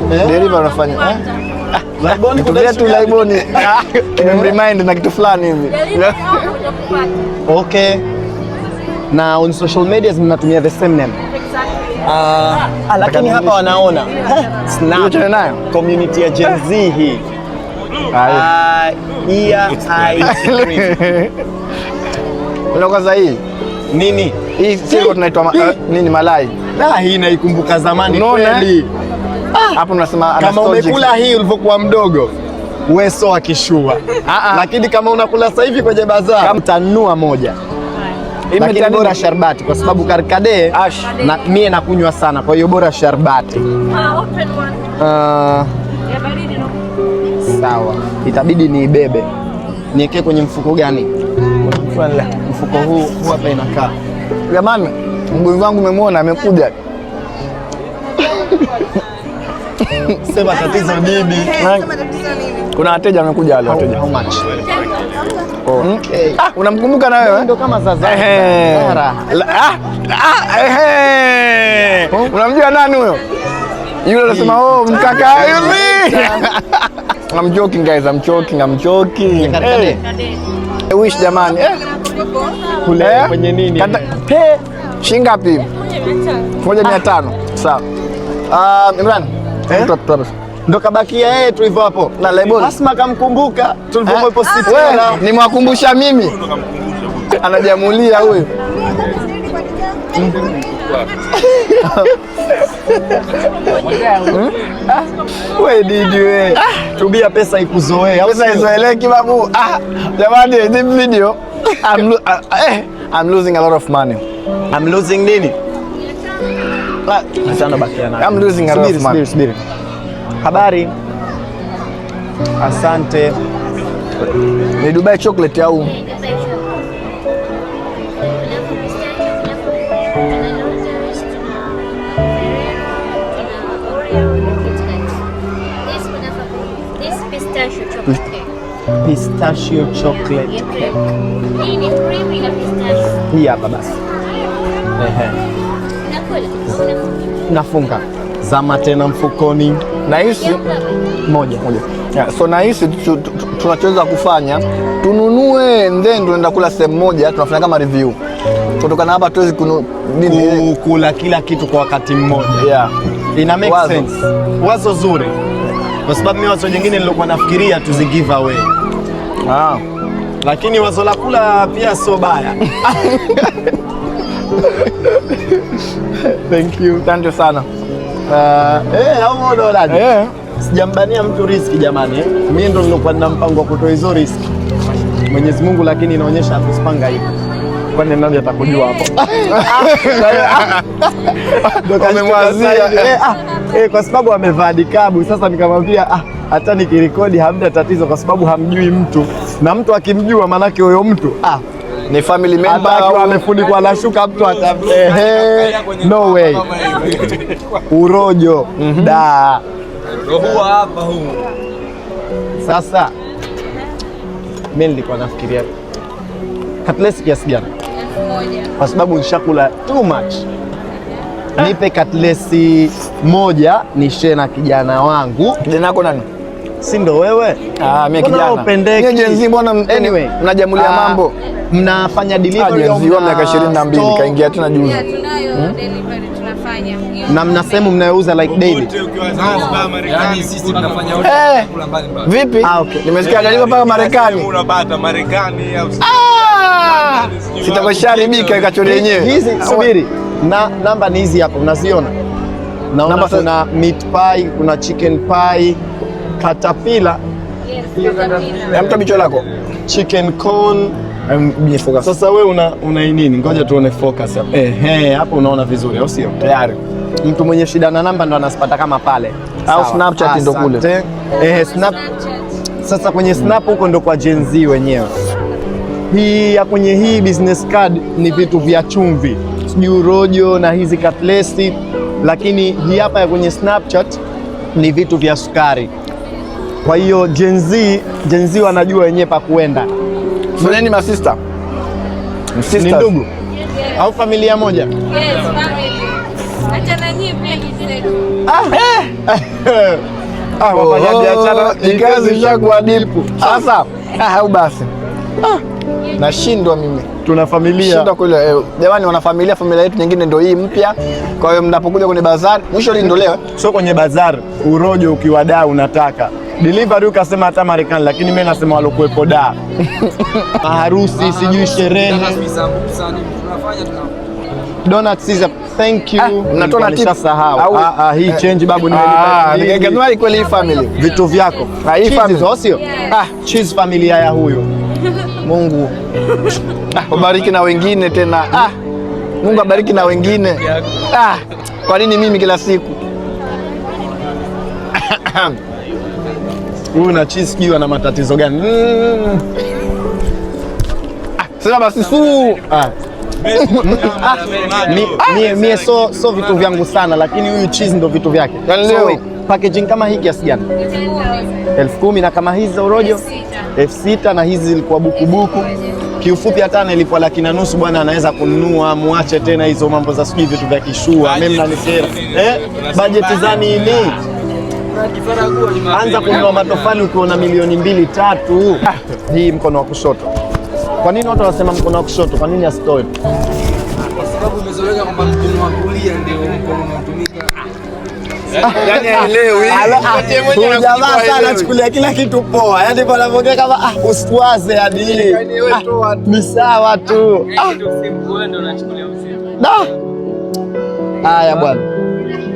S1: Delivery unafanya Laiboni kutumia tu Laiboni. Remind na kitu fulani hivi.
S3: Okay. Na on social media mnatumia the same name. Lakini hapa wanaona Snap
S1: nayo
S3: community ya Gen Z hii. Ia ice cream.
S1: Kwanza hii
S3: nini?
S1: Hii sio tunaitwa nini malai.
S3: Hii naikumbuka zamani kweli.
S1: Hapo unasema
S3: kama umekula hii ulivyokuwa mdogo wewe sio akishua. Lakini kama unakula sasa hivi kwenye bazaa utanunua moja. Lakini bora sharbati kwa sababu karkade na mie nakunywa sana, kwa hiyo bora sharbati. Sawa, itabidi niibebe. Niweke kwenye mfuko gani? Mfuko huu hapa inakaa.
S1: Jamani, mgonjwa wangu umemwona amekuja.
S3: Sema tatizo nini?
S1: Kuna wateja wamekuja wale wateja.
S3: How much?
S1: Okay. Unamkumbuka na wewe?
S3: Ndio kama Zara.
S1: Unamjua nani huyo? Yule anasema mkaka yule. I'm joking guys, I'm joking. I wish jamani.
S3: Kule kwenye nini?
S1: Shilingi ngapi? 1500. Sawa. Imran.
S3: Ndo kabakia yeye tu hivyo hapo.
S1: Na Laiboni.
S3: Asma kamkumbuka. Tulivyopo city.
S1: Nimwakumbusha mimi. Anajamulia huyo.
S3: Wewe didi wewe. Tubia pesa ikuzoee.
S1: Pesa izoeleki babu. Jamani, this video I'm losing a lot of money.
S3: I'm losing nini?
S1: I'm losing a lot of money.
S3: Subiri. Habari. Asante.
S1: Ni Dubai chocolate au? Pistachio chocolate. Hii hapa basi. Nafunga. Zama tena mfukoni. Nahisi moja. Yeah, so nahisi tunachoweza kufanya tununue then tunaenda kula sehemu moja, tunafanya kama review. Kutokana hapa tuwezi
S3: kula kila kitu kwa wakati mmoja.
S1: Yeah.
S3: Ina make sense. Wazo zuri. Kwa sababu mimi wazo jingine nilokuwa nafikiria tuzi give away. Lakini wazo la kula pia sio baya. Thank you.
S1: Asante sana.
S3: Au dola. Sijambania mtu riski jamani. Mimi ndo nilokuwa na mpango wa kutoa hizo riski. Mwenyezi Mungu lakini inaonyesha atusipanga hivi. Kwani nani atakujua hapo?
S1: Umemwazia.
S3: Kwa sababu amevaa dikabu. Sasa nikamwambia hata nikirekodi hamna tatizo kwa sababu hamjui mtu. Na mtu akimjua manake huyo mtu
S1: ni family member
S3: au amefunikwa na shuka mtu no way. Urojo. Da.
S5: Roho hapa huu.
S3: Sasa mimi nilikuwa nafikiria katlesi kiasi gani?
S4: 1000.
S3: Kwa sababu nishakula too much. Nipe katlesi moja ni share na kijana wangu.
S1: Kijana wako nani?
S3: Si ndo wewe?
S1: Mimi kijana. Mimi Gen Z mbona mnajamulia mambo?
S3: Mnafanya delivery
S1: au miaka 22 kaingia tena juzi.
S4: Tunayo delivery tunafanya.
S3: Na mna sehemu mnayouza like daily?
S5: Yaani sisi tunafanya kula mbalimbali.
S1: Vipi?
S3: Okay.
S1: Nimesikia delivery mpaka Marekani.
S5: Unapata Marekani au
S1: sitakosharibika ikachori yenyewe.
S3: Hizi subiri. Na namba ni hizi hapa unaziona? Naona kuna meat pie, kuna chicken pie, caterpillar.
S4: Yes, caterpillar.
S1: Mta bicho lako.
S3: Chicken corn,
S1: Focus.
S3: Sasa wewe una nini? Ngoja tuone focus hapa. Hapo unaona vizuri au sio?
S1: Tayari.
S3: Mtu mwenye shida na namba ndo anasipata kama pale.
S1: Au Snapchat ndo kule.
S3: Snap. Sasa kwenye Snap huko ndo kwa Gen Z wenyewe. Kwenye hii business card ni vitu vya chumvi, sijui rojo na hizi katlesi, lakini hii hapa ya kwenye Snapchat ni vitu vya sukari. Kwa hiyo Gen Z wanajua wenyewe pa kuenda.
S1: Fulani masista.
S3: Ni ndugu au familia moja?
S6: Yes, family. Acha na nyinyi pia kizetu.
S3: Wafanya biashara
S1: ikazi shakuwa dipu. Sasa au basi. Nashindwa mimi.
S3: Tuna familia.
S1: Shindwa kule. Jamani wana familia yetu nyingine ndio hii mpya. Kwa hiyo mnapokuja kwenye bazari, mwisho lini ndolewa?
S3: Sio kwenye bazari, urojo ukiwadaa unataka. Delivery ukasema hata Marekani, lakini mimi nasema walokuepo da. Harusi, sijui sherehe. Donuts is a thank you.
S1: Mnatoa tip.
S3: Sahau. Hii change babu nimelipa.
S1: Ningegemea kweli hii family.
S3: Vitu vyako. Hii family sio? Cheese familia ya huyo.
S1: Mungu. Ubariki na wengine tena. Mungu abariki na wengine. Kwa nini mimi kila siku?
S3: Huyu na cheese kiwa na matatizo gani?
S1: Sasa basi
S3: Mie so vitu vyangu sana, lakini huyu cheese ndo vitu vyake.
S1: Leo
S3: packaging kama hii kiasi gani? 10,000 na kama hizi za urojo 6,000 na hizi zilikuwa bukubuku. Kiufupi hata ilikuwa 1,500 bwana anaweza kununua, muache tena hizo mambo za sijui vitu vya kishua. Mimi mnanisera. Bajeti za nini? Anza kununua matofali ukiona milioni 2-3. Hii mkono wa kushoto. Kwa nini watu wanasema mkono wa kushoto? Kwa nini asitoe?
S5: Kwa sababu umezoeleka kwamba mkono wa kulia ndio mkono unaotumika.
S1: Yaani haelewi.
S3: Huyu jamaa sana anachukulia kila kitu poa. Yaani panapoongea kama usiwaze hadi hii. Ni sawa tu. Haya bwana.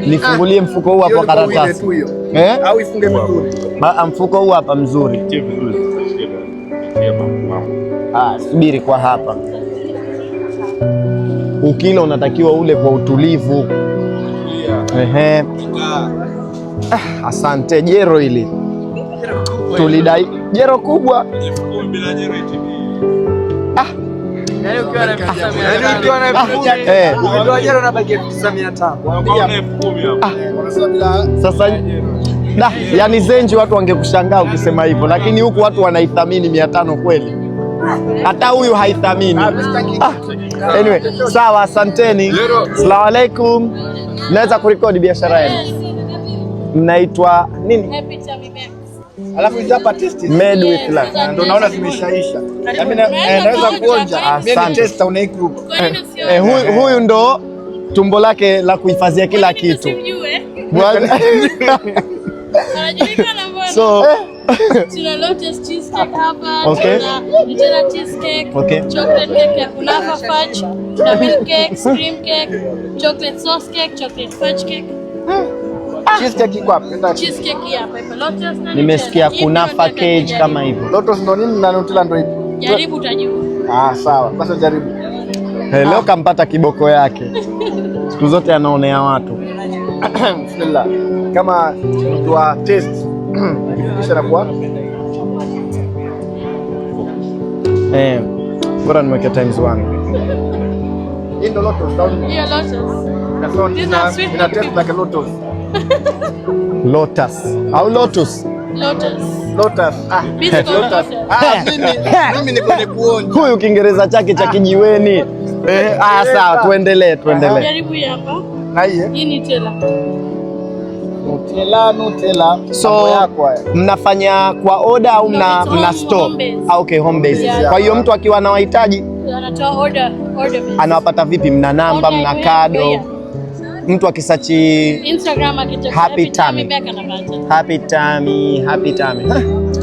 S3: Nifungulie mfuko huu hapa karatasi.
S1: Au ifunge vizuri.
S3: Mfuko huu hapa mzuri. Subiri kwa hapa. Ukila unatakiwa ule kwa utulivu. Asante. Jero hili tulidai jero kubwa. Sasa yani Zenji watu wangekushangaa ukisema hivyo, lakini huku watu wanaithamini 500 kweli. Hata huyu haithamini. Anyway, sawa, asanteni. Asalamu alaikum. Naweza kurekodi biashara yenu? Mnaitwa nini?
S6: Happy Tummy Max.
S1: Alafu hizi hapa test
S3: Made with love.
S1: ndio naona zimeshaisha. Mimi naweza kuonja. Mimi ni tester una group.
S3: Huyu ndo tumbo lake la kuhifadhia kila kitu. So
S6: tuna Lotus cheesecake hapa,
S3: Okay.
S6: tuna Nutella cheesecake,
S3: Okay.
S6: chocolate cake ya kunafa fudge, tuna milk cake, cream cake, chocolate sauce cake, chocolate fudge cake.
S1: Cheesecake iko hapa.
S6: Cheesecake hapa ipo Lotus na
S3: nimesikia
S6: Nutella.
S3: kunafa
S6: Ipi
S3: cake
S6: unataka
S3: kama hivyo.
S1: Lotus ndo nini na Nutella ndo ipi?
S6: jaribu utajua.
S1: Sawa. Basi jaribu.
S3: Leo kampata kiboko yake. Siku zote anaonea watu.
S1: Bismillah. Kama mtu wa test kisha nakuwa
S3: bora nimeweka times 1.
S1: hii ndo Lotus down.
S6: Hiyo Lotus.
S1: These are sweet. Ina taste like a Lotus.
S3: Lotus au Lotus?
S6: Lotus.
S1: Lotus.
S6: Biscuit Lotus.
S1: Mimi niko kwenye kuonja.
S3: Huyu Kiingereza chake cha kijiweni. Sawa, tuendelee.
S6: Jaribu hii hapa. Hii ni Nutella.
S1: Nutella.
S3: So mnafanya kwa order au mna store?
S6: Home base.
S3: Okay, home base.
S6: Yeah.
S3: Kwa hiyo mtu akiwa na wahitaji
S6: Anatoa order base.
S3: anawapata vipi? Mna namba,
S6: Okay,
S3: mna
S6: we
S3: kado?
S6: have-
S3: Mtu akisachi
S6: Instagram akitaka
S3: Happy Tummy.
S6: back anapata.
S3: Happy tummy.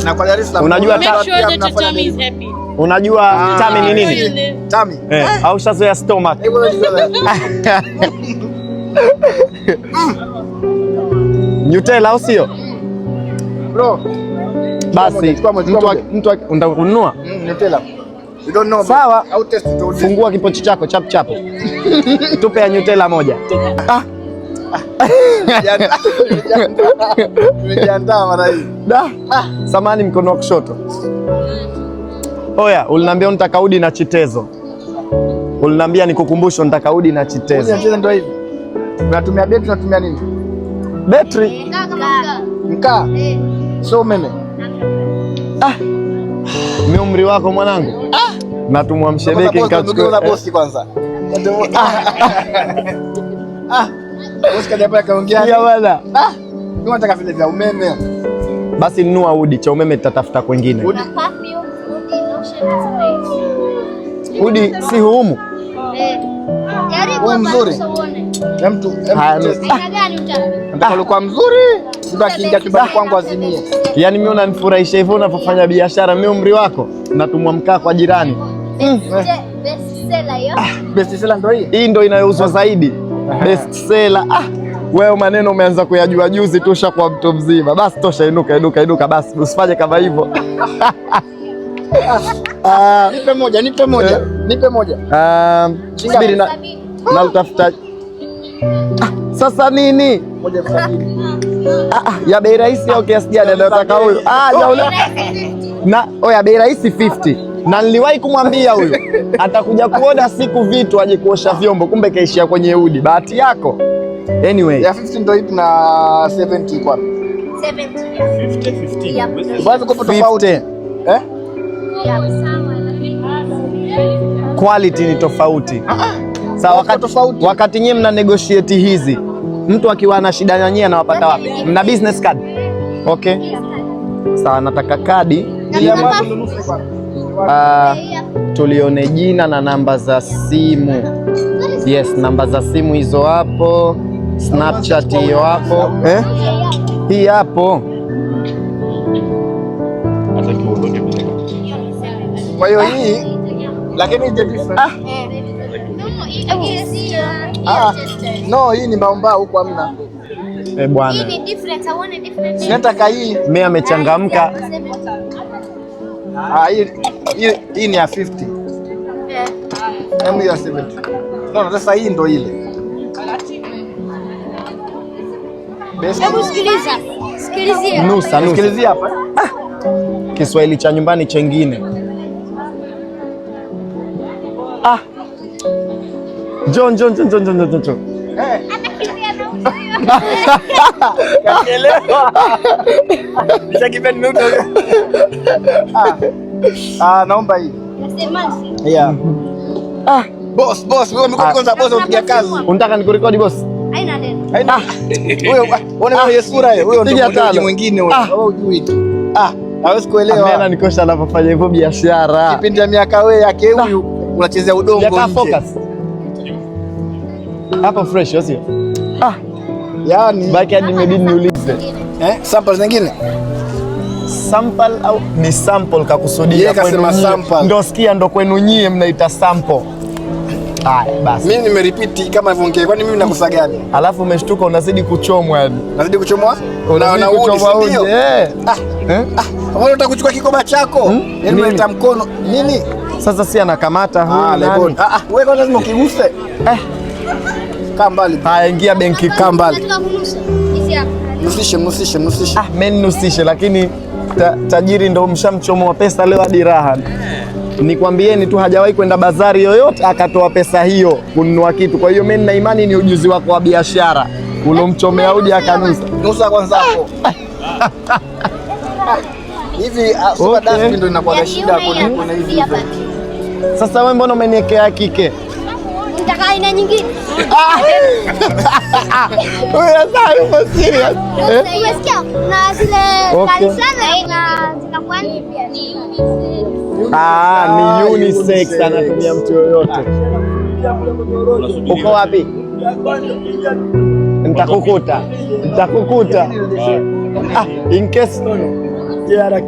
S1: Na kwa Dar es Salaam.
S3: Unajua
S6: Make sure that your tummy is happy.
S3: Unajua tummy ni nini?
S6: Really.
S1: Tummy.
S3: Au shazoea stomach? Nutella au sio?
S1: Bro.
S3: Basi
S1: Chukua moja.
S3: mtu unataka kununua?
S1: Nutella.
S2: You don't know.
S1: Sawa.
S2: Au test tu.
S1: Fungua kipochi chako chap chap. Tupe ya Nutella moja.
S2: Nimejiandaa mara hii.
S1: Samani mkono wa kushoto. Oya, uliniambia unataka udi na chitezo. Uliniambia nikukumbushe unataka udi na chitezo.
S2: Chitezo ndio hivi. Unatumia betri, unatumia nini?
S1: Betri.
S2: Mkaa. So umeme.
S1: Ni umri wako mwanangu. Na tumwamshe beki
S2: nikachukua bosi kwanza. Bosi kaja hapa kaongea.
S1: Ya bwana.
S2: Mimi nataka vile vya umeme.
S1: Basi nunua udi, cha umeme tutatafuta kwingine. Udi si humu.
S2: Wewe mzuri. Mtu alikuwa mzuri. Sibakiingia chumbani kwangu azimie.
S1: Yaani mimi unanifurahisha hivyo unapofanya biashara, mimi umri wako natumwa mkaa kwa jirani.
S2: Best seller ndio hii.
S1: Hii ndio inayouzwa zaidi. Best seller. Wewe maneno umeanza kuyajua juzi tosha kwa mtu mzima. Basi tosha, inuka basi usifanye kama hivyo.
S2: Nipe moja.
S1: Subiri na utafuta. Sasa nini? Ya bei rahisi au kiasi gani anataka huyo? Ya bei rahisi 50. Na niliwahi kumwambia huyo atakuja kuoda siku vitu aje kuosha vyombo, kumbe kaishia kwenye udi. Bahati yako. Anyway,
S2: ya 50 ndio hivi na 70 kwa 50. Basi kwa tofauti.
S1: Quality ni tofauti. Sawa, wakati nyinyi mna negotiate hizi, mtu akiwa na shida na nyinyi anawapata wapi? Mna business card? Okay. Sawa, nataka kadi. Tulione jina na namba za simu. Yes, namba za simu hizo hapo. Snapchat hiyo hapo. Hii hapo.
S2: Kwa hiyo hii lakini ije different. No, hii ni mbao huko hamna.
S1: Bwana.
S7: Hii ni different, I want a different.
S2: Nataka hii.
S1: Mimi amechangamka.
S2: Hii ni ya 50. Hii ya 70. No, sasa hii ndo ile.
S7: Hebu sikiliza. Sikilizia.
S1: Nusa.
S2: Sikilizia hapa.
S1: Kiswahili cha nyumbani chengine. John.
S2: Naomba hii.
S7: Nasemaje?
S2: Yeah. Boss, wewe kwanza boss unapiga kazi.
S1: Unataka nikurekodi boss?
S7: Haina neno.
S2: Wewe unaona hiyo sura hiyo, huyo ndio mwingine huyo. Wewe hujui tu. Hawezi kuelewa.
S1: Mimi ananikosha anapofanya hivyo biashara.
S2: Kipindi ya miaka wewe yake huyu unachezea udongo nje.
S1: Focus. Hapo fresh sio?
S2: Yaani
S1: baki hadi imebidi niulize.
S2: Sample zingine?
S1: Sample au ni sample kakusudia
S2: kwenu sample.
S1: Ndio sikia ndo kwenu nyie mnaita sample. Haya basi.
S2: Mimi nimerepeat kama hivyo ngeke. Kwani mimi nakosa gani?
S1: Alafu umeshtuka unazidi kuchomwa yani.
S2: Unazidi kuchomwa?
S1: Unazidi kuchomwa ndio.
S2: Wewe unataka kuchukua kikoba chako? Yaani unaleta mkono. Nini?
S1: Sasa si anakamata huyu.
S2: Wewe kwanza lazima ukiguse. Kaa mbali.
S1: Haya, ingia benki, kaa mbali.
S2: Nusishe.
S1: Mimi nusishe, lakini tajiri ndo mshamchomoa pesa leo hadi raha. Nikwambieni tu hajawahi kwenda bazari yoyote akatoa pesa hiyo kununua kitu. Kwa hiyo mimi nina imani ni ujuzi wako wa biashara. Ulomchomea uje akanusa.
S2: Nusa kwanza hapo. Hivi super dustbin ndio inakuwa shida kuna hivi.
S1: Sasa wewe mbona umeniwekea kike?
S7: Nataka aina nyingine.
S1: Wewe sasa uko serious?
S7: Umesikia? Na zile kali sana na zinakuwa ni
S1: ni unisex, anatumia mtu yoyote. Uko wapi? Nitakukuta. In case JR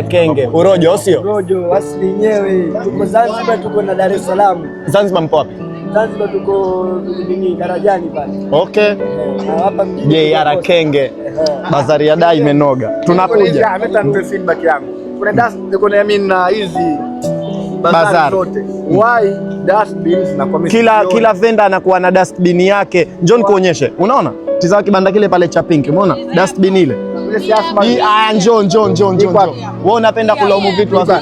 S1: Kenge. Urojo sio?
S8: Urojo asili yenyewe. Tuko Zanzibar, tuko na Dar es Salaam.
S1: Zanzibar mpo wapi?
S8: Zanzibar tuko Darajani pale.
S1: Okay.
S8: Hapa
S1: JR Kenge. Bazari ya dai imenoga. Tunakuja.
S2: Ameta nipe feedback yangu. Kuna dust kuna na hizi bazari zote. Why dustbins na kwa kila vendor anakuwa na dustbin yake. Njoo nikuonyeshe. Unaona? Tizama kibanda kile pale cha pink. Umeona? Dustbin ile. Njoo. Wewe unapenda kulaumu vitu hapo.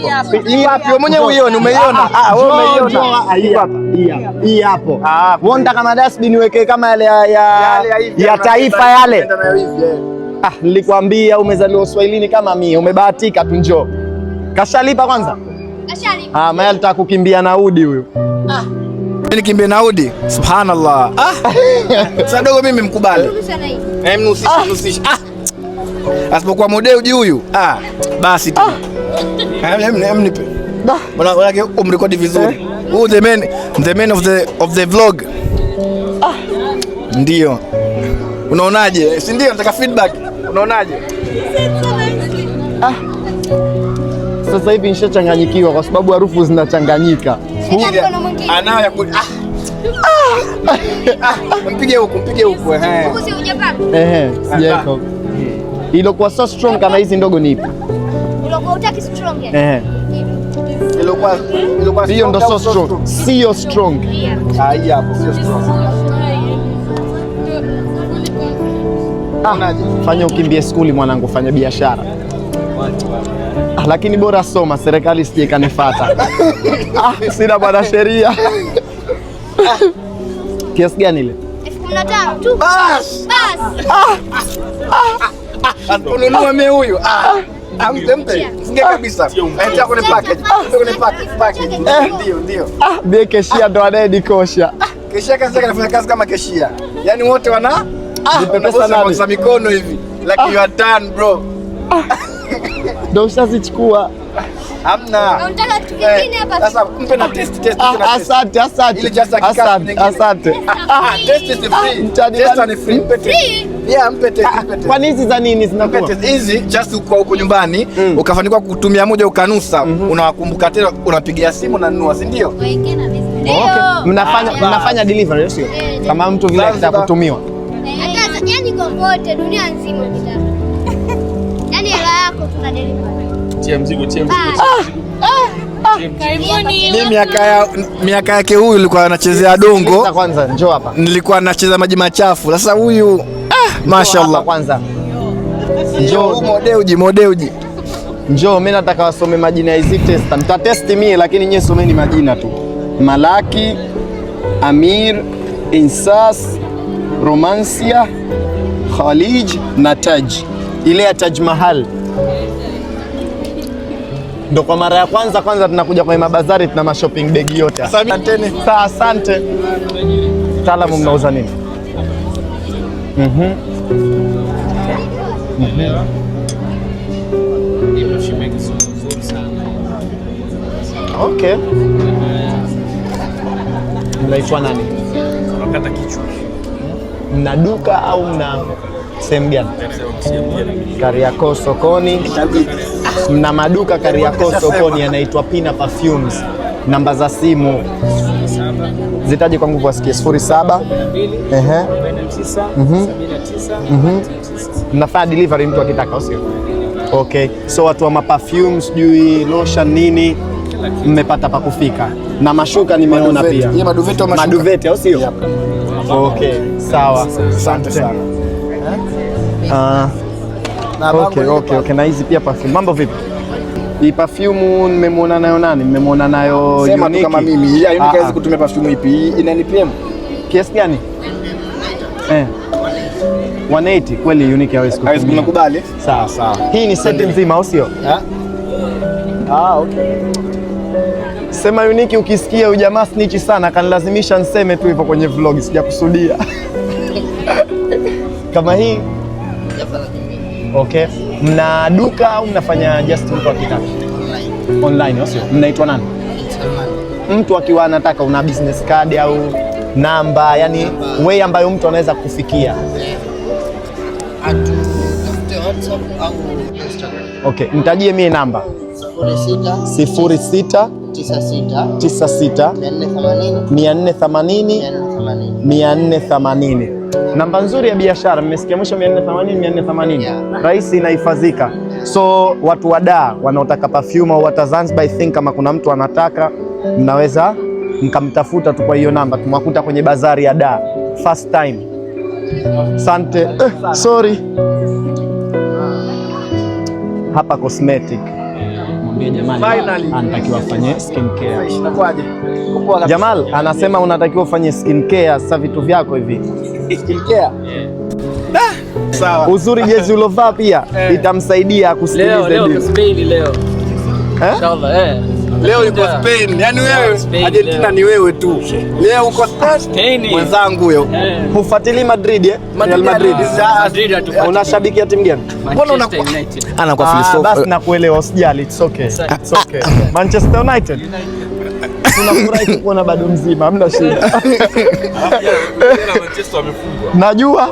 S2: Hii wapi? Wewe mwenyewe uione, umeiona? Wewe umeiona. Hii hapo. Wewe unataka kama dustbin uweke kama yale ya taifa yale. Nilikwambia umezaliwa Uswahilini kama mimi, umebahatika tu. Njoo. Kashalipa kwanza? Kashalipa. Maya alitaka kukimbia na Udi huyo. Mimi kimbie na Udi? Subhanallah. Sasa dogo mimi mkubali. Mnusisha. Asipokuwa modeuji huyu. Basi tu. Nipe. Bwana yake umrekodi vizuri. Who the man of the vlog. Ndio. Unaonaje? Si ndio nataka feedback. Unaonaje? Sasa hivi nishachanganyikiwa kwa sababu harufu zinachanganyika. Anao ya mpige huko. Sijaweka. Ile kwa so strong kama hizi ndogo ni ipi? Ile kwa utaki strong. Ile kwa hiyo ndo so strong. Sio strong. Hii hapo sio strong. Fanya ukimbie skuli mwanangu, fanya biashara. Lakini bora soma, serikali sije kanifuata. Sina bwana sheria. Kiasi gani ile?
S7: 15 tu. Bas.
S2: Ununua mimi huyu. Mpe. Singe kabisa. Acha kwenye package. Ndio. Bie keshia ndo anaedikosha. Keshia kazi anafanya kazi kama keshia. Yaani wote wana pesa na mikono hivi. Like you are done bro. Ndio ushazichukua. Hamna.
S7: Unataka kitu kingine hapa?
S2: Sasa mpe na test. Asante. Test is free. Test ni free. Yeah, mpe test. Kwa nini za nini zinakuwa? Hizi just kwa huko nyumbani ukafanikiwa kutumia moja ukanusa, unawakumbuka tena unapigia simu na nunua, si ndio?
S7: Okay.
S2: Mnafanya delivery sio? Kama mtu vile akitaka kutumiwa.
S7: Hata yani kokote dunia nzima kitaka. Yaani hela yako tuna delivery.
S5: Tia mzigo.
S2: Mimi miaka yake huyu nilikuwa anachezea dongo. Kwanza njoo hapa. Nilikuwa nacheza maji machafu. Sasa huyu mashaallah kwanza. Njoo modeuji. Njoo mimi nataka wasome majina ya hizi testa. Nitatesti mimi lakini nyie someni majina tu. Malaki, Amir, Insas, Romancia, Khalij na Taj. Ile ya Taj Mahal. Ndo kwa mara ya kwanza tunakuja kwenye mabazari, tuna shopping bag yote. Asante. Taalamu mnauza nini? Okay. Mnaitwa nani?
S5: Unakata kichwa.
S2: Mna duka au mna sehemu gani? Kariakoo sokoni. Mna maduka Kariakoo sokoni yanaitwa Pina Perfumes. Namba za simu zitaje kwa nguvu wasikie 07 Mnafanya delivery mtu akitaka au sio? Okay. So watu wa perfumes, sijui lotion nini mmepata pa kufika. Na mashuka nimeona pia. Ni maduveti au sio? Okay, sawa. Asante sana. Okay. Na hizi pia perfume. Mambo vipi? Hii perfume nimemwona nayo nani? Nimemwona nayo Unique. Sema kama mimi. Ya Unique haiwezi kutumia perfume ipi? Ina NPM. Kiasi gani? 180 kweli Unique haiwezi kutumia. Haiwezi kukubali? Sawa. Hii ni set nzima au sio? Okay. Sema Unique, ukisikia ujamaa snitch sana kanilazimisha niseme tu hivyo kwenye vlog, sijakusudia. Kama hii. Okay. Mna duka au mnafanya just mtu akitaka? Online, sio? Mnaitwa nani? Mtu akiwa anataka, una business card au namba, yani way ambayo mtu anaweza kufikia. Okay, mtajie mimi namba. 06 96 480 480.
S3: Namba nzuri ya biashara, mmesikia mwisho 480. Rahisi inahifadhika. So watu wa Dar wanaotaka perfume au wata Zanzibar, I think kama kuna mtu anataka, mnaweza mkamtafuta tu kwa hiyo namba. Tumwakuta kwenye bazari ya Dar. First time. Asante. Sorry. Hapa cosmetic. Mwambie Jamal anatakiwa afanye skin care.
S2: Itakuwaje?
S3: Jamal anasema unatakiwa ufanye skin care, sasa vitu vyako hivi.
S2: Skin care? Sawa.
S3: Uzuri jezi ulovaa pia itamsaidia kusikiliza
S5: leo Spain leo. Inshallah
S2: Leo yuko Spain. Yaani wewe Argentina ni wewe tu. Leo uko
S5: Spain.
S3: Mwenzangu huyo. Hufuatili Madrid Real Madrid. Unashabikia timu gani?
S5: Mbona
S3: Anakuwa philosopher. Basi nakuelewa, usijali, it's okay. It's okay. Manchester United. Tunafurahi kukuona bado mzima, hamna shida.
S5: Manchester wamefungwa.
S3: Najua.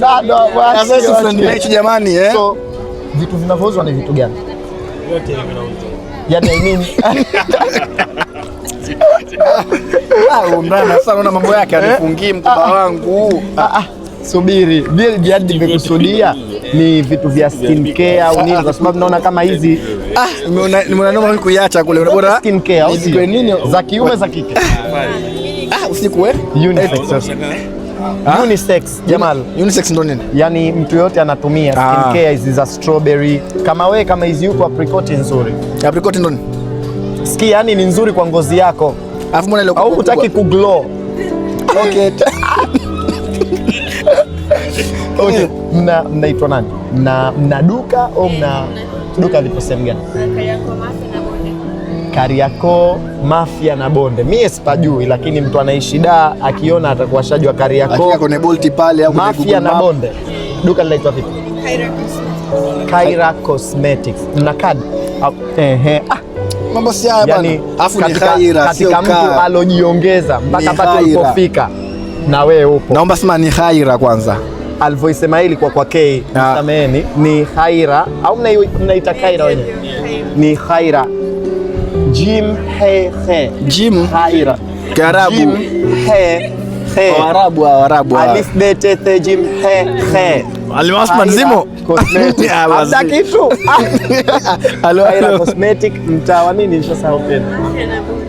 S3: Bado
S2: wacha jamani
S3: So vitu vinavyouzwa ni vitu gani?
S5: Yote vinauzwa.
S3: Yaani nini?
S2: Unaona sana mambo yake anifungii mkoba wangu.
S3: Subiri. Vile nimekusudia ni vitu vya skin care au nini, kwa sababu naona kama hizi
S2: nimeona kuiacha kule. Bora
S3: skin care au sio? Nini za kiume za kike?
S2: Usiku wewe?
S3: Unisex. Unisex, Jamal.
S2: Unisex ndo nini?
S3: Yaani mtu yote anatumia skin care hizi za strawberry. Kama wewe kama hizi huko apricot nzuri.
S2: Apricot ndo nini?
S3: Skin yani ni nzuri kwa ngozi yako.
S2: Alafu mbona ile
S3: au hutaki kuglow?
S2: Okay.
S3: Okay. Mnaitwa nani? Mna duka au mna duka lipo sehemu gani? Kariakoo, Mafia na Bonde. Mimi sipajui, lakini mtu anaishi Dar akiona atakuwa shajua Kariakoo.
S2: Kuna Bolt pale au
S3: Mafia na Bonde. Duka linaitwa vipi? Khaira Cosmetics. Mna kadi?
S2: Mambo si haya bwana. Afu ni Khaira, sio
S3: katika mtu alojiongeza mpaka pale ulipofika. Na wewe upo.
S2: Naomba sema ni Khaira kwanza.
S3: Alivyoisema hili kwa K, sameni ni Khaira au mnaita Khaira wenyewe? Ni Khaira. Jim Jim Khaira.
S2: Kiarabu.
S3: Jim
S2: Arabu.
S3: Alif bete the Jim
S2: Alimasman zimo.
S3: Cosmetic. Hata kitu. Khaira Cosmetic mtawa nini nishasahau tena.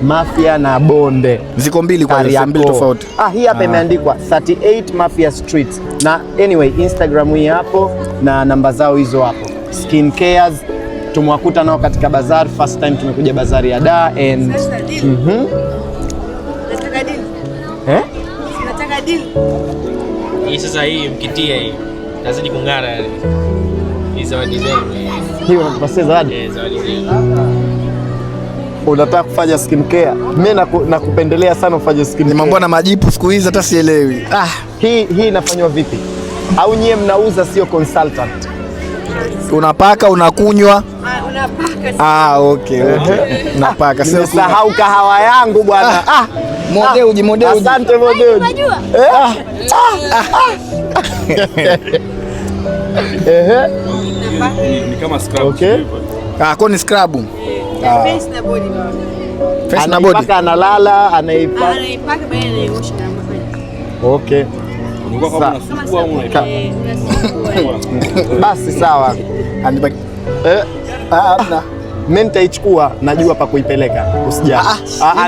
S3: Mafia na Bonde.
S2: Ziko mbili kwa hiyo mbili tofauti.
S3: Hii hapa imeandikwa 38 Mafia Street. Na anyway Instagram hii hapo na namba zao hizo hapo. Skin cares tumwakuta nao katika bazari. First time tumekuja bazari ya Dar and
S9: Nataka deal. Nataka deal.
S5: Hii sasa hii mkitia hii. Lazidi kung'ara yani. Hii zawadi zenu.
S3: Hiyo unatupatia zawadi?
S5: Zawadi zenu.
S3: Unataka kufanya skin care? Mimi nakupendelea sana ufanye skin care.
S2: Ni mambo na majipu siku hizi hata sielewi.
S3: Hii inafanywa vipi? Au nyie mnauza sio consultant?
S2: Unapaka unakunywa?
S9: Unapaka.
S2: Okay. Napaka sio.
S3: Nimesahau kahawa yangu bwana.
S2: Modeuji.
S3: Asante modeuji.
S7: Unajua?
S5: Ni kama scrub.
S3: Okay.
S2: Kwa ni scrub.
S9: Face na body.
S2: Face na body.
S3: Anapaka analala, anaipaka.
S9: Anaipaka baada ya kuosha na maji.
S3: Okay.
S5: Ulikuwa kama unasukua au unaipaka?
S3: Basi sawa.
S2: Anibaki. Hamna.
S3: Mimi nitaichukua, najua pa kuipeleka. Usijali.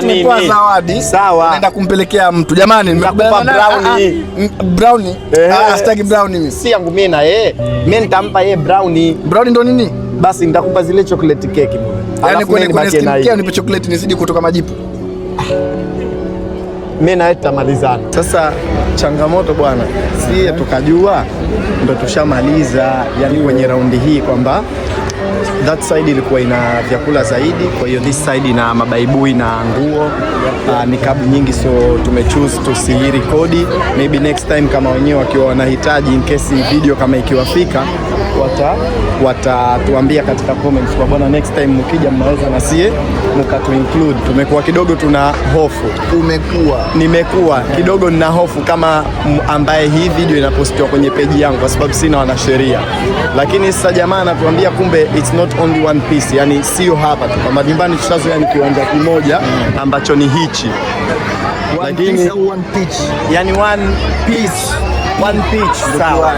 S2: Nimepewa zawadi.
S3: Sawa.
S2: Naenda kumpelekea mtu. Jamani,
S3: nimekupa brownie.
S2: Brownie? Sitaki brownie mimi.
S3: Si yangu mimi na yeye. Mimi nitampa yeye brownie.
S2: Brownie ndo nini?
S3: Basi nitakupa zile chocolate cake.
S2: Yaani kwenye skin care nipe chocolate nizidi kutoka majipu.
S3: Mimi na tutamalizana. Sasa changamoto bwana, si tukajua ndo tushamaliza yani kwenye raundi hii kwamba that side ilikuwa ina vyakula zaidi, kwa hiyo this side ina mabaibui na nguo, nikabu nyingi, so tumechoose tusirekodi. Maybe next time kama wenyewe wakiwa wanahitaji, in case video kama ikiwafika, watatuambia katika comments kwa bwana, next time mkija mnaweza na sie mkatu include. Tumekuwa kidogo tuna hofu. Nimekuwa kidogo nina hofu kama ambaye hii video inapostiwa kwenye page yangu, kwa sababu sina wanasheria. Lakini sasa jamaa anatuambia kumbe it's not only one piece, yani sio hapa tu, kama nyumbani tutazoea ni kiwanja kimoja ambacho ni hichi. lakini
S2: one pitch,
S3: yani one pitch sawa.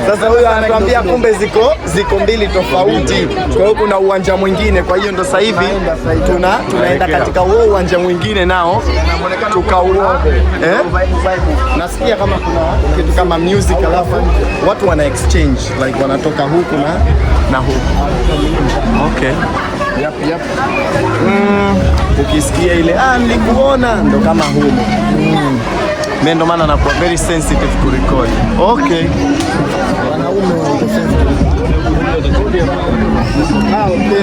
S3: Sasa huyo anatuambia kumbe ziko mbili tofauti, kwa hiyo kuna uwanja mwingine. Kwa hiyo ndo sasa hivi tunaenda katika huo uwanja mwingine nao tukauona. Nasikia kama kuna kitu kama music, alafu watu wana exchange like wanatoka huku na huku. Okay. Yep. Ukisikia ile nilikuona ndo kama humo. Mimi ndo maana nakuwa very sensitive to record. Okay. Wanaume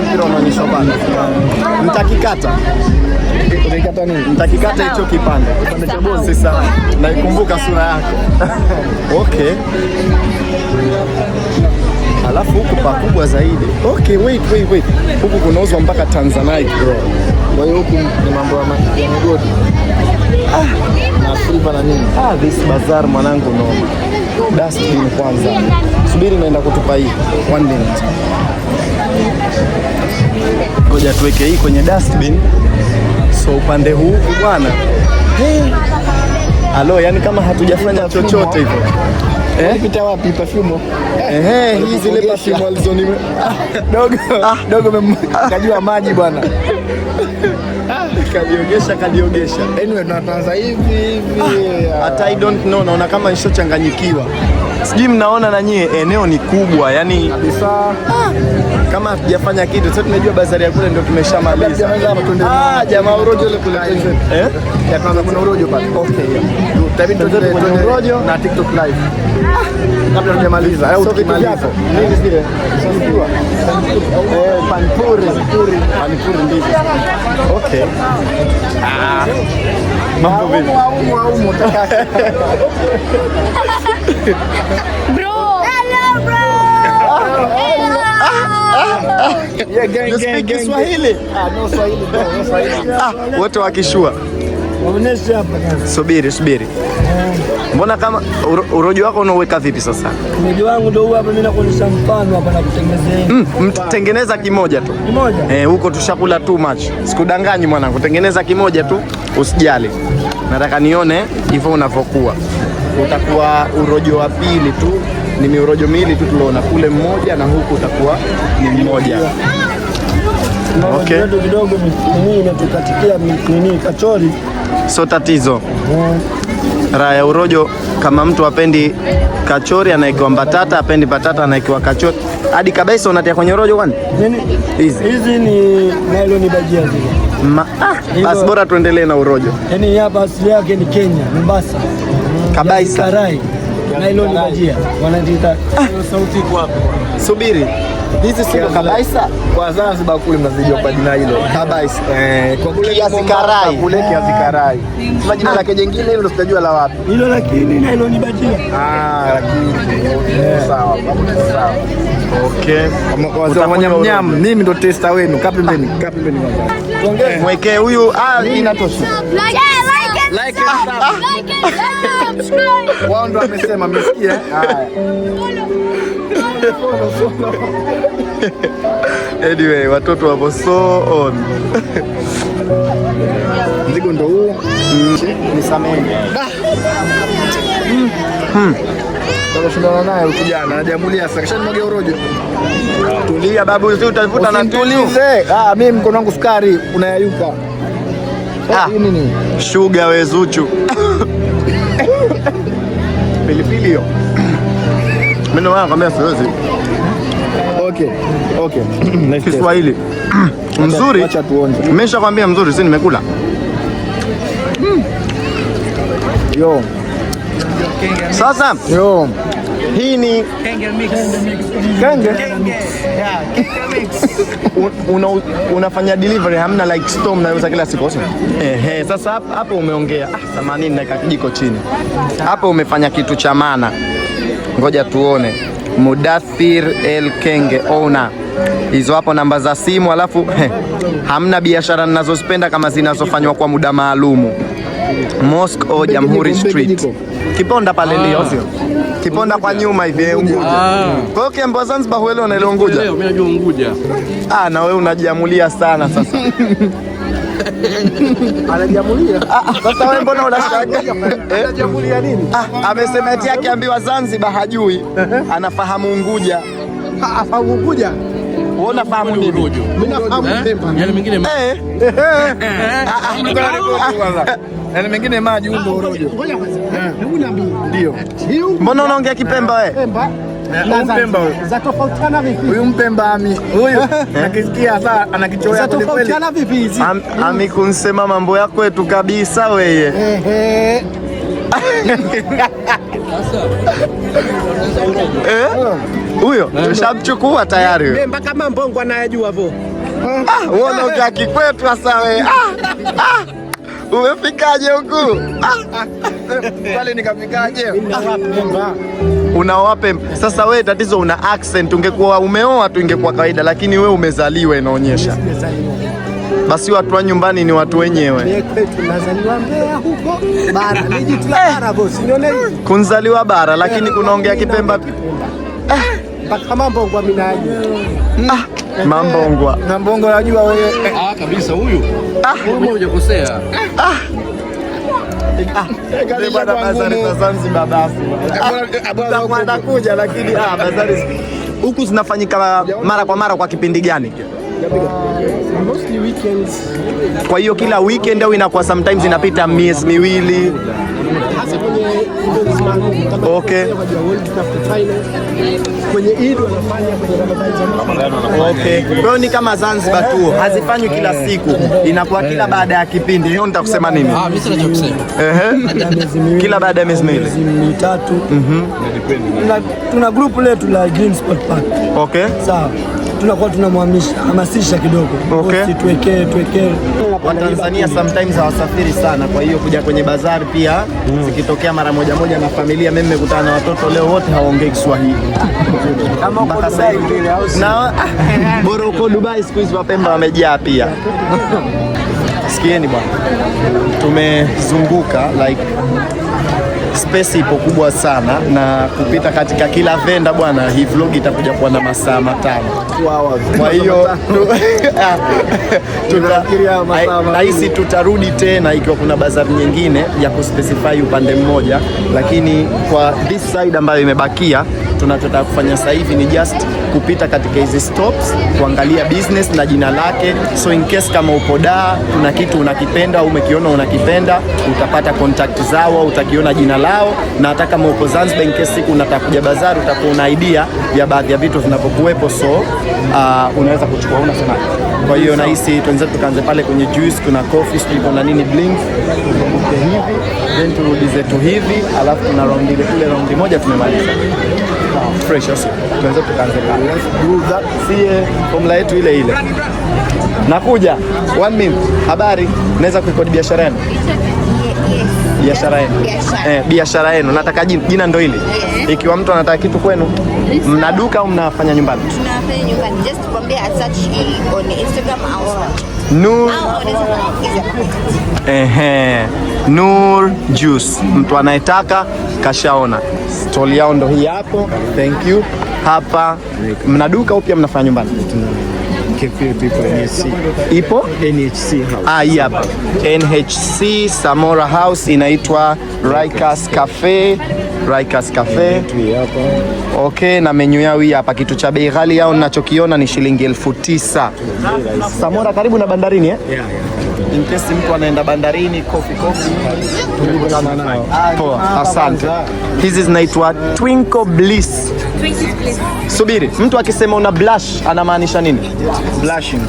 S3: mpira unaonyesha bana. Mtakikata nini? Mtakikata hicho kipande cha bosi sana. Naikumbuka sura yako. Okay. Alafu huku pakubwa zaidi. Okay, wait. Huku kunauzwa mpaka Tanzanite bro.
S2: Kwa hiyo huku ni mambo ya migodi. Na silver na nini?
S3: This bazaar mwanangu noma. Dustbin kwanza. Subiri naenda kutupa hii. 1 minute. Ngoja tuweke hii kwenye dustbin. So upande huu bwana. Alo, yani kama hatujafanya chochote hivyo.
S2: Pita wapi perfume?
S3: Hii zile perfume alizonime.
S2: Dogo kajua maji bwana.
S3: Kaliogesha.
S2: Anyway, tunaanza hivi.
S3: Hata I don't know, naona kama nishochanganyikiwa. Sijui mnaona na nyie, eneo ni kubwa, yani
S2: kabisa.
S3: Kama hatujafanya kitu, sasa tunajua bazari ya kule ndio tumeshamaliza. Jamaa urojo ile kule.
S2: Ya kwanza kuna urojo pale.
S3: Okay.
S2: Tabidi tuende kwenye urojo na TikTok live. Kabla tujamaliza au tukimaliza.
S3: Nini zile? Panipuri ndizi. Okay. Mambo vipi?
S2: Aumu
S7: Bro. Hello bro.
S3: Yeah, gang. Kiswahili?
S2: No Swahili bro, no Swahili.
S3: Wote wakishua.
S8: Waoneshe hapa.
S3: Subiri. Mbona kama urojo wako unaweka vipi sasa?
S8: Urojo wangu ndio hapa, mimi nakuonyesha mfano hapa na kutengenezea.
S3: Tengeneza kimoja tu.
S8: Kimoja?
S3: Huko tushakula too much. Sikudanganyi mwanangu, tengeneza kimoja tu, usijali. Nataka nione hivyo unavyokuwa. Utakuwa urojo wa pili tu, ni miurojo miwili tu tuliona kule mmoja na huku utakuwa ni mmoja. Okay.
S8: Ndio kidogo mimi natukatikia nini kachori.
S3: So tatizo. Raya urojo kama mtu apendi kachori anaekiwa batata, apendi batata anaekiwa kachori. Hadi kabisa unatia kwenye urojo kwani?
S8: Nini? Hizi ni nylon bajia zile.
S3: Basi bora tuendelee na urojo.
S8: Yaani hapa asili yake ni Kenya, Mombasa.
S3: Kabisa.
S8: Karai. Nylon bajia. Wanaita sauti iko hapo.
S3: Subiri. Hizi sio kabisa.
S2: Kwa Zanzibar kule mnazijua kwa jina hilo.
S3: Kabisa.
S2: Kwa kule
S3: kiazi karai.
S2: Kule kiazi karai. Sema jina lake jingine hilo ndio sijajua la wapi.
S8: Hilo lakini nylon bajia.
S2: Lakini sawa.
S3: Okay.
S2: Utafanya mnyama, mimi ndo tester wenu. Kapi pembeni kwanza.
S3: Mweke huyu inatosha.
S7: Like and subscribe.
S2: Wao ndo amesema, mmesikia? Haya.
S3: Anyway, watoto wapo so on.
S2: Mzigo ndo huu.
S3: Nisameni.
S2: Tunashindana naye kijana, anajamulia sasa. Kisha nimwagia urojo.
S3: Tulia babu, utavuta na
S2: tulize. Mimi mkono wangu sukari unayayuka. Hii nini?
S3: Sugar we Zuchu. Pilipili hiyo. Mimi ndo nakwambia siwezi.
S2: Okay.
S3: Kiswahili. Mzuri.
S2: Acha tuonje.
S3: Nimeshakwambia mzuri, si nimekula.
S2: Yo.
S3: Sasa hii ni
S2: Kenge.
S3: Unafanya delivery, hamna like store mnauza kila siku sio? Sasa hapo umeongea 80 na kijiko chini. Hapo umefanya kitu cha maana. Ngoja tuone. Mudathir El Kenge owner. Hizo hapo namba za simu, alafu hamna biashara ninazozipenda kama zinazofanywa kwa muda maalumu. Mosque o Jamhuri Street. Kiponda pale ndio sio? Kiponda kwa nyuma hivi Unguja. Kwa hiyo Kembo Zanzibar huelewa na ile Unguja.
S5: Leo mimi najua Unguja.
S3: Na wewe unajiamulia sana sasa.
S8: Anajamulia.
S3: Sasa wewe mbona unashangaa?
S8: Anajamulia nini?
S3: Amesema eti akiambiwa Zanzibar hajui, anafahamu Unguja.
S8: Afahamu Unguja.
S3: Wewe unafahamu nini?
S8: Mimi nafahamu Pemba.
S5: Yaani mengine
S2: Yaani mengine maji huko urojo.
S8: Ngoja kwanza. Hebu niambie.
S2: Ndio.
S3: Mbona unaongea Kipemba wewe?
S8: Pemba.
S2: Mpemba huyo.
S8: Za tofautiana vipi?
S2: Huyu Mpemba huyu nakisikia sasa anakichoya
S8: Za
S2: kweli kweli.
S8: tofautiana vipi hizi?
S3: Ami kunsema mambo yako yetu kabisa wewe. Huyo tushamchukua tayari huyo.
S8: Mpaka Mambongo anayajua vo.
S3: Wewe unaongea kikwetu sasa wewe. Umefikaje huku?
S2: Pale nikafikaje?
S3: Unaoa Pemba. Sasa wewe tatizo una accent, ungekuwa umeoa tu ingekuwa kawaida, lakini wewe umezaliwa inaonyesha. Basi watu wa nyumbani ni watu wenyewe.
S8: Tunazaliwa Mbeya huko bara. Miji tuna bara bosi. Nione hivi.
S3: Kunzaliwa bara lakini kunaongea Kipemba.
S8: Mpaka Mambongo mimi najua.
S3: Mambongwa.
S2: Mambongo najua wewe.
S5: kabisa huyu. Huyu hujakosea.
S3: Bwana bazari za Zanzibar basi. Anakuja lakini bazari huku zinafanyika mara kwa mara kwa kipindi gani?
S8: Mostly weekends.
S3: Kwa hiyo kila weekend au inakuwa sometimes inapita miezi miwili?
S8: Hasa kwenye events maalum kama
S3: Okay.
S8: World Cup Final. Kwenye Eid wanafanya kwenye Ramadhani.
S3: Okay. Kwa hiyo ni kama Zanzibar tu, hazifanywi kila siku, inakuwa kila baada ya kipindi. Hiyo nitakusema nini?
S5: Mimi sina cha kusema.
S3: Kila baada ya miezi miwili.
S8: Mitatu. Tuna group letu la Green Sport Park.
S3: Okay.
S8: Sawa. Tunakuwa tunahamasisha kidogo.
S3: Okay.
S8: Tuwekee.
S3: Watanzania sometimes hawasafiri sana, kwa hiyo kuja kwenye bazari pia zikitokea mara moja na familia. Mimi nimekutana na watoto leo wote hawaongei Kiswahili.
S8: Kama uko Dubai vile au
S3: na bora uko Dubai, siku hizi Wapemba wamejaa pia. Sikieni bwana, tumezunguka like space ipo kubwa sana, na kupita katika kila venda bwana, hii vlog itakuja kuwa na masaa 5. Kwa hiyo nahisi tutarudi tena ikiwa kuna bazari nyingine ya kuspecify upande mmoja, lakini kwa this side ambayo imebakia, tunachotaka kufanya sasa hivi ni just kupita katika hizi stops, kuangalia business na jina lake. So in case kama upo Dar, kuna kitu unakipenda au umekiona unakipenda, utapata contact zao, utakiona jina lao. Na hata kama upo Zanzibar, in case siku unataka kuja bazari, utakuwa una idea ya baadhi ya vitu vinavyokuwepo, so unaweza kuchukua. Unasema kwa hiyo nahisi tuanze tukaanze pale kwenye juice, kuna coffee, tuko na nini blink, tukumbuke hivi, then turudi zetu hivi, alafu tuna round ile kule, round moja tumemaliza. Fresh also. Tuanze tukaanze pale. Let's do that. See formula yetu ile. Nakuja 1 minute. Habari, naweza kurekodi biashara yenu? Biashara yenu. Biashara yenu. Nataka jina ndo hili. Ikiwa mtu anataka kitu kwenu, mna duka au mnafanya nyumbani?
S10: Tunafanya nyumbani. Just kuambia search on Instagram au
S3: Nur. Nur Juice. Mtu anayetaka kashaona. Stoli yao ndo hii hapo. Thank you. Hapa mna duka au pia mnafanya nyumbani? Ipo NHC House. Hii hapa NHC Samora House, inaitwa Raikas Cafe. Raikas Cafe. Okay, na menu yao hii hapa. Kitu cha bei ghali yao ninachokiona ni shilingi 9,000. Samora karibu na bandarini In case mtu anaenda bandarini, coffee. Poa, asante. Hizi zinaitwa Twinkle Bliss. Subiri, mtu akisema una blush anamaanisha nini? Blushing.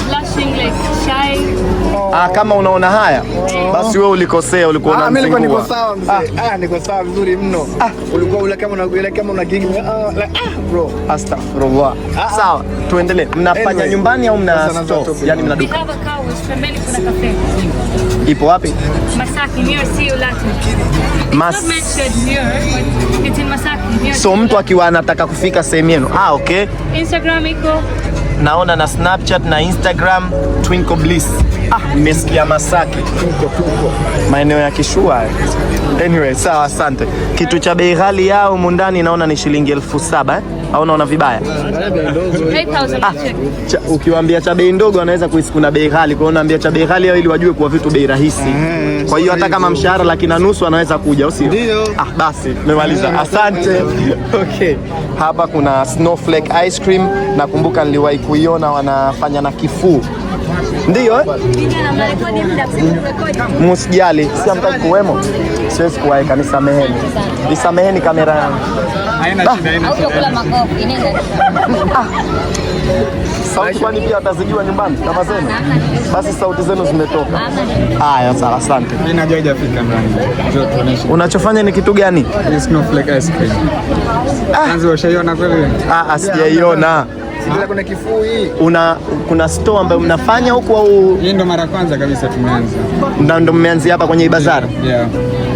S6: Blushing like shy.
S3: Kama unaona haya, basi wewe ulikosea, ulikuwa unamzingua.
S2: Mimi niko sawa mzee. Niko sawa vizuri mno. Ulikuwa ule kama una gigi. Bro,
S3: astaghfirullah. Sawa, tuendelee. Mnafanya nyumbani au mna store? Yaani mna duka?
S6: Pembeni kuna cafe.
S3: Ipo wapi?
S6: Masaki near CU Latin. It's in Masaki.
S3: So mtu akiwa anataka kufika sehemu yenu. Okay.
S6: Instagram iko.
S3: Naona na Snapchat na Instagram Twinkle Bliss. Nimesikia Masaki. Maeneo ya Kishua. Anyway, sawa, asante. Kitu cha bei ghali yao mundani naona ni shilingi 7,000. au unaona vibaya?
S6: 8,000.
S3: Ukiwaambia cha bei ndogo anaweza kuhisi kuna bei ghali, kwa hiyo unaambia cha bei ghali ili wajue kuwa vitu bei rahisi. Kwa hiyo hata kama mshahara 1,500 anaweza kuja, sio? Basi nimemaliza. Asante. Okay. Hapa kuna snowflake ice cream, nakumbuka niliwahi kuiona wanafanya na kifuu. Ndio Msijali, si amtaki kuwemo. Siwezi kuwaeka, nisameheni kamera yangu. Haina shida, haina shida. Sauti kwani pia watazijua nyumbani kama zenu? Basi sauti zenu zimetoka. Haya, sawa, asante.
S5: Mimi najua hajafika ndani.
S3: Unachofanya ni kitu gani?
S5: Snowflake ice cream. Anza ushaiona kweli?
S3: Sijaiona.
S2: Kuna kifuu hii.
S3: Kuna store ambayo mnafanya huko au?
S5: Hii ndo mara kwanza kabisa tumeanza.
S3: Ndo mmeanzia hapa kwenye bazari?
S5: Yeah.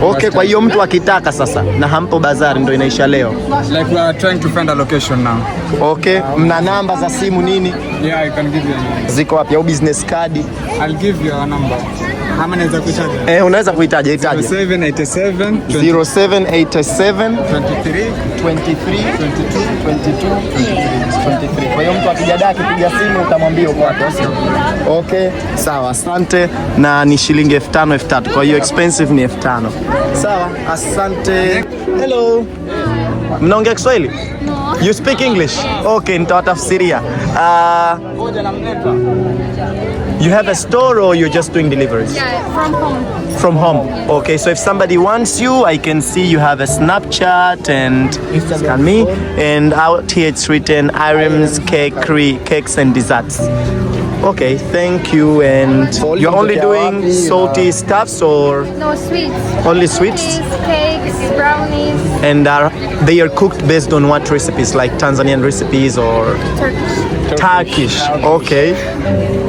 S3: Okay, kwa hiyo mtu akitaka sasa na hampo bazari ndo inaisha leo.
S5: Like we are trying to find a location now.
S3: Okay, mna namba za simu nini?
S5: Yeah, I can give you a number.
S3: Ziko wapi au business card?
S5: I'll give you a number. Ama naweza kuitaja?
S3: Unaweza kuitaja, itaje.
S5: 0787
S3: 0787
S5: 23
S3: 23. Kwa hiyo mtu akijada akipiga simu utamwambia uko wapi? Okay, sawa, asante. Na ni shilingi 5,000 3,000. Kwa hiyo expensive ni 5,000. Sawa, asante. Hello. Mnaongea Kiswahili? No. You speak English? Okay, nitawatafsiria. You have a store or you're just doing deliveries?
S4: Yeah, from home.
S3: From home. Okay, so if somebody wants you, I can see you have a Snapchat and scan me. And out here it's written Irim's cakes and desserts. Okay, thank you. And you're only doing salty stuffs or?
S4: No, sweets.
S3: Only sweets?
S4: Cakes, brownies.
S3: And they are cooked based on what recipes, like Tanzanian recipes or? Turkish. Okay.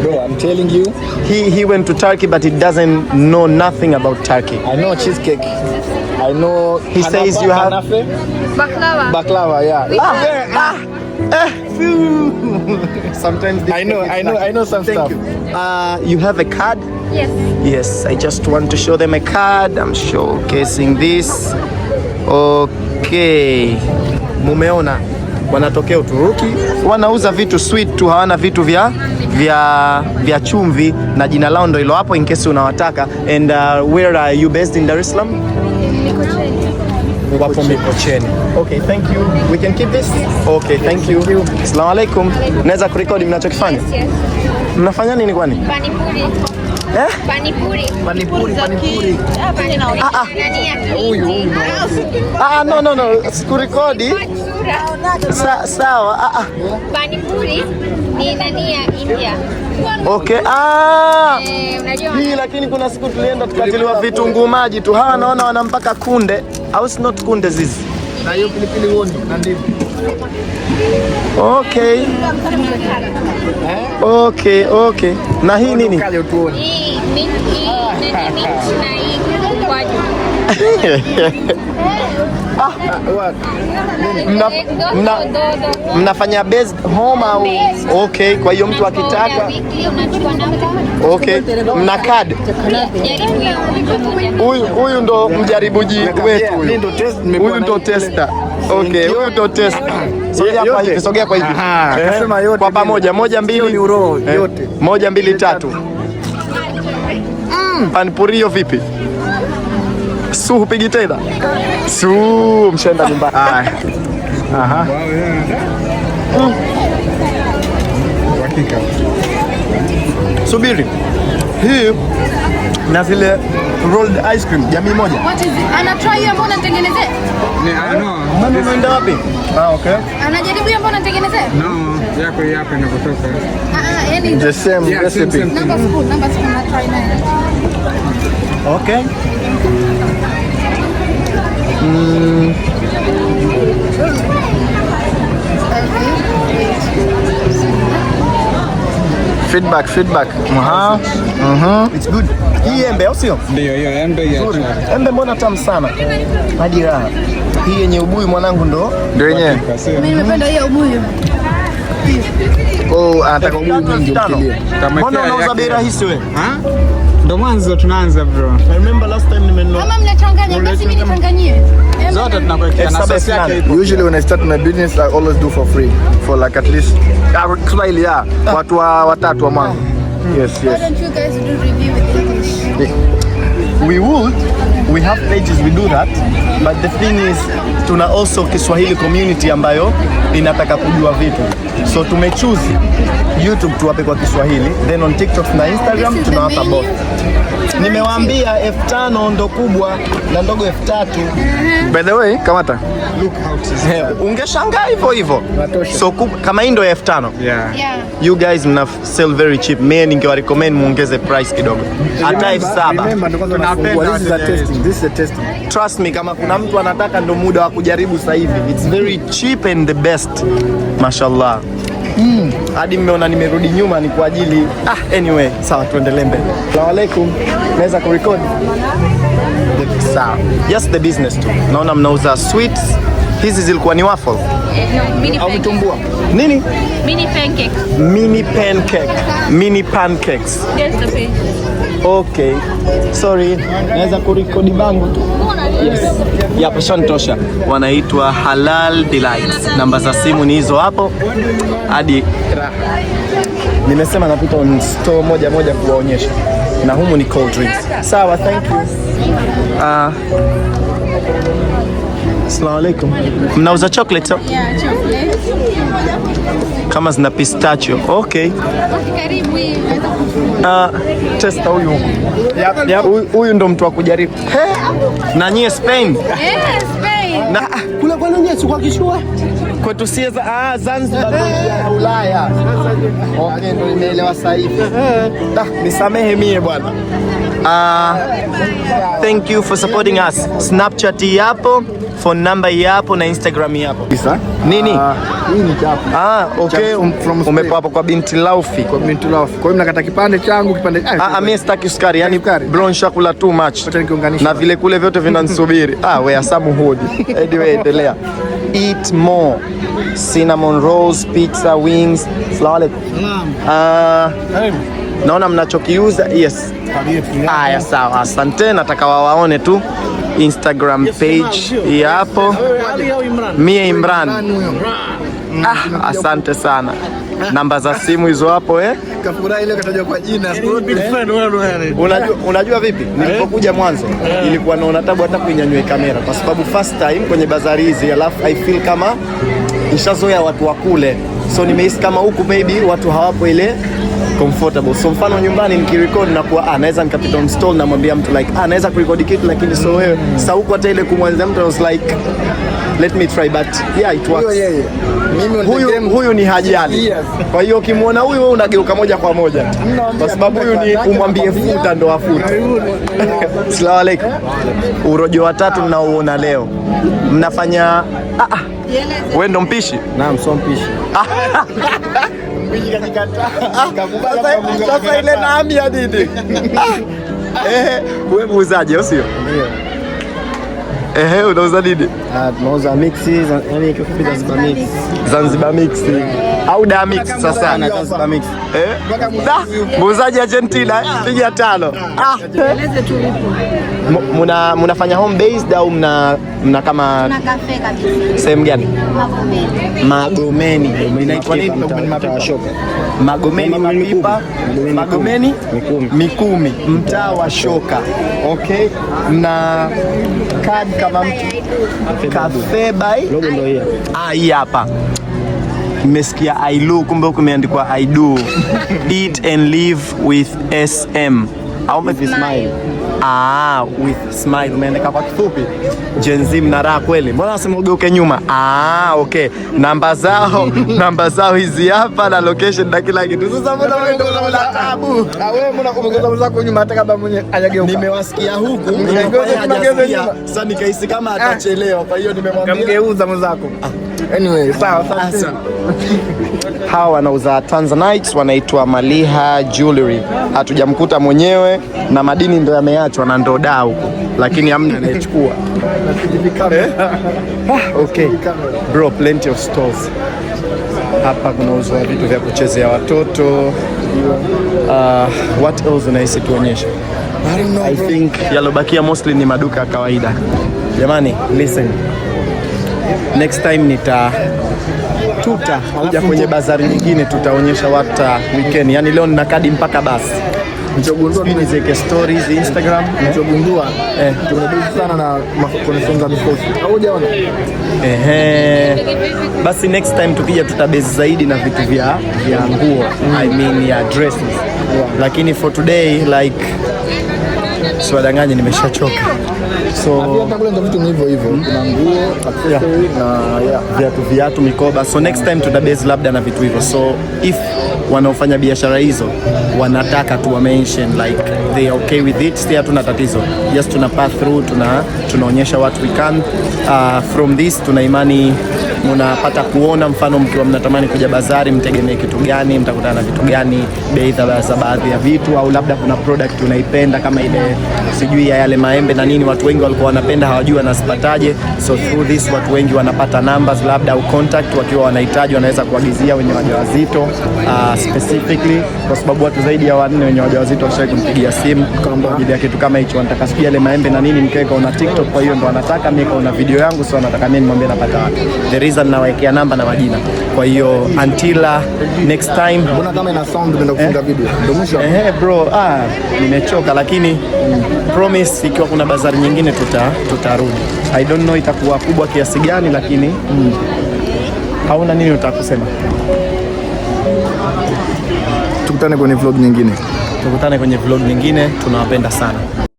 S2: Bro, I'm telling you.
S3: He went to Turkey, but he doesn't know nothing about Turkey.
S2: I know cheesecake. I know.
S3: He says you have
S4: Baklava.
S2: Baklava, yeah.
S3: Sometimes
S2: I know some stuff.
S3: You have a card?
S4: Yes.
S3: Yes, I just want to show them a card. I'm showcasing this. Okay. Mumeona wanatokea Uturuki, wanauza vitu sweet tu, hawana vitu vya chumvi, na jina lao ndo hilo hapo in case unawataka. And where are you based in Dar es Salaam? Wapo Mikocheni. Okay, thank you. We can keep this? Okay, thank you. Assalamu alaikum. Naweza kurekodi mnachokifanya?
S4: Yes.
S3: Mnafanya nini kwani?
S4: Panipuri.
S3: Panipuri. No. Sikurekodi. Sawa.
S4: Panipuri ni nani ya India.
S3: Okay.
S4: Unajua
S3: hii lakini kuna siku tulienda tukatiliwa vitunguu maji tu. Hawa naona wana mpaka kunde. Au si not kunde zizi.
S2: Na hiyo pilipili wondo na ndimu.
S3: Okay. Na hii nini?
S4: Hii
S3: mnafanya based home au? Okay, kwa hiyo mtu akitaka. Okay, mna card. Huyu ndo mjaribuji wetu. Huyu ndo tester. Okay, huyu ndo tester. Sogea kwa hivi.
S2: Akasema yote.
S3: Kwa pamoja, 1 2
S2: euro yote.
S3: 1 2 3. Panipuri vipi? Su hupigi tena? Su mshenda nyumbani. Aha.
S5: Hakika.
S3: Subiri. Hii na zile rolled ice cream jamii moja.
S4: What is it? Ana try hiyo mbona nitengenezee?
S3: Mama unaenda wapi? Okay.
S4: Anajaribu hiyo mbona nitengenezee?
S5: No, yako hapa inapotoka.
S4: Yani
S3: the same recipe.
S4: Number spoon na try nayo.
S3: Okay. Feedback. It's good. Hii embe au sio?
S5: Ndio, hiyo embe ya.
S3: Embe mbona tamu sana. Hadi raha. Hii yenye ubuyu mwanangu ndo yenyewe.
S4: Mimi nimependa hiyo ubuyu.
S2: Anataka ubuyu mwingi mtilie.
S3: Mbona unauza bei rahisi wewe?
S2: Ndo mwanzo tunaanza bro.
S3: I remember last time nimenunua.
S7: Kama mnachanganya basi mimi nichanganyie.
S2: Zote tunakuwekea na sauce yake.
S1: Usually when I start my business I always do for free for like at least Kiswahili watu watatu wa mwanzo. Yes.
S7: Why don't you guys do review with English?
S3: We have pages, we do that, but the thing is tuna also Kiswahili community ambayo inataka kujua vitu, so tumechoose YouTube tuwape kwa Kiswahili, then on TikTok na Instagram tunawapa both. Nimewaambia F5 ndo kubwa na ndogo F3.
S1: By the way, kamata.
S3: Look how it is. Ungeshangaa hivyo. So kama hii ndo F5.
S7: Yeah.
S3: You guys mna sell very cheap. Mimi ningewa recommend muongeze price kidogo. Hata F7.
S1: This is a testing.
S3: Trust me, kama kuna mtu anataka ndo muda wa kujaribu sasa hivi. It's very cheap and the best. Mashallah. Hadi mmeona nimerudi nyuma ni kwa ajili anyway, sawa tuendelee mbele. Assalamu alaikum. Naweza kurecord? Sawa. Yes, the business too. Naona mnauza sweets. Hizi zilikuwa ni waffle?
S4: Mini
S3: vitumbua. Nini?
S4: Mini pancake.
S3: Mini pancake. Mini pancakes.
S4: There's the page.
S3: Okay. Sorry. Naweza kurekodi bangu tu. Yes. Yapo shantosha. Wanaitwa Halal Delights. Namba za simu ni hizo hapo. Hadi nimesema napita on store moja kuwaonyesha. Na humu ni cold drinks. Sawa, thank you. Assalamu alaikum. Mnauza chocolate?
S4: Yeah, chocolate.
S3: Kama zina pistachio. Okay.
S4: Karibu hivi.
S3: Testa huyu. Huyu ndo mtu wa kujaribu. Na nyie Spain?
S4: Yes, Spain.
S3: Na
S8: Kula kwa nini kwa kishua?
S3: kwetu si Zanzibar ya Ulaya. Okay, ndo nimeelewa sasa hivi. Nisamehe mie bwana. Thank you for supporting us. Snapchat yapo, phone number yapo na Instagram yapo. Nini?
S1: Hii ni chapu.
S3: Okay. Umepo hapo kwa binti Laufi.
S1: Kwa binti Laufi. Kwa hiyo mnakata kipande changu, kipande
S3: mimi sitaki sukari, yani brown shakula too much. Na vile kule vyote vinanisubiri. We asabu hodi. Anyway, endelea. Eat more. Cinnamon rolls, pizza, wings. Assalamu alaikum. Naona mnachokiuza. Yes. Haya, sawa. Asante, nataka wawaone tu Instagram page hapo. Mie Imran. Asante sana. Namba za simu hizo hapo
S1: Kafurahi ile katajwa kwa jina.
S3: Unajua vipi? Nilipokuja mwanzo ilikuwa naona tabu hata kuinyanyua kamera kwa sababu first time kwenye bazari hizi, alafu I feel kama nishazoea watu wa kule. So nimehisi kama huku maybe watu hawapo ile comfortable. So mfano nyumbani nikirecord na kuwa naweza nikapita on stall na mwambia mtu like naweza kurecord kitu lakini so wewe sasa huko hata ile kumwanza mtu was like let me try, but yeah it works. Huyu ni hajali. Kwa hiyo ukimwona huyu wewe unageuka moja kwa moja. Kwa sababu huyu ni umwambie futa ndo afuta. Assalamu alaikum. Urojo wa tatu mnaoona leo. Mnafanya wewe ndo mpishi?
S1: Naam, so mpishi.
S3: Mpishi kakikataa. Sasa ile naami ya didi. Wewe muuzaji au sio? Ndio. Unauza nini?
S1: Tunauza mixes, yani kifupi
S3: Zanzibar mix. Au da mix sasa.
S1: Zanzibar mix.
S3: Muuzaji Argentina, piga 5.
S9: Eleze tu ulipo.
S3: Mnafanya home based au mna kama
S7: Na cafe kabisa.
S3: sehemu gani? Magomeni.
S1: Inaitwa nini? Mapipa.
S3: Magomeni Mapipa. Magomeni Mikumi. Mtaa wa Shoka. Okay. Na card kama mtu Cafe by
S1: Logo ndio hii.
S3: Hii hapa. Nimesikia I do, kumbe huko imeandikwa I do. Eat and live with SM. Au with smile. With smile. Umeandika kwa kifupi. Gen Z mna raha kweli. Mbona unasema ugeuke nyuma? Okay. Namba zao hizi hapa na location na kila kitu. Sasa mbona wewe ndio unaleta tabu?
S1: Wewe mbona umegeuza mzako nyuma hata kama mwenye hajageuka?
S3: Nimewasikia huku. Sasa nikahisi kama atachelewa. Kwa hiyo nimemwambia
S1: mgeuza mzako. Anyway, sawa.
S3: Hawa wanauza Tanzanites, wanaitwa Maliha Jewelry. Hatujamkuta mwenyewe na madini ndo yameachwa na ndo dau, lakini hamna anayechukua. Okay. Bro, plenty of stores. Hapa kunauzwa vitu vya kuchezea watoto. What else unahisi tuonyeshe? I think yalobakia mostly ni maduka ya kawaida. Jamani, listen. Next time tutakuja kwenye bazari nyingine, tutaonyesha watu weekend. Yani leo nina kadi mpaka basi.
S1: Nichogundua
S3: nizeke stories Instagram.
S1: Nichogundua tunabidi sana na makonexon za mikosi. Haujaona?
S3: Basi next time tukija tutabase zaidi na vitu vya nguo. I mean ya dresses. Lakini for today like siwadanganye nimeshachoka. So
S1: hata kule ndo vitu ni hivyo. Kuna nguo, accessory na
S3: viatu, mikoba. So next time tutabase labda na vitu hivyo. So if wanaofanya biashara hizo wanataka tu mention like they are okay with it, sio hatuna tatizo. Just tuna pass through, tunaonyesha what we can from this. Tuna imani mnapata kuona, mfano mkiwa mnatamani kuja bazari mtegemee kitu gani, mtakutana na vitu gani, bei za baadhi ya vitu, au labda kuna product unaipenda kama ile sijui ya yale maembe na nini, watu wengi walikuwa wanapenda hawajui wanasipataje. So through this watu wengi wanapata numbers labda au contact, wakiwa wanahitaji wanaweza kuagizia wenye wajawazito specifically, kwa sababu watu zaidi ya 4 wenye wajawazito washawahi kunipigia simu kwa ajili ya kitu kama hicho. Wanataka sijui yale maembe na nini, mkeka una TikTok, kwa hiyo ndo wanataka mimi kaona video yangu, so wanataka mimi nimwambie napata wapi. The reason nawekea namba na majina. Kwa hiyo until next time.
S1: Mbona kama ina sound ndio kufunga video? Ndio mwisho.
S3: Bro, nimechoka, lakini promise ikiwa kuna bazari nyingine tutarudi. I don't know itakuwa kubwa kiasi gani, lakini hauna nini utakusema.
S1: Tukutane kwenye vlog nyingine.
S3: Tunawapenda sana.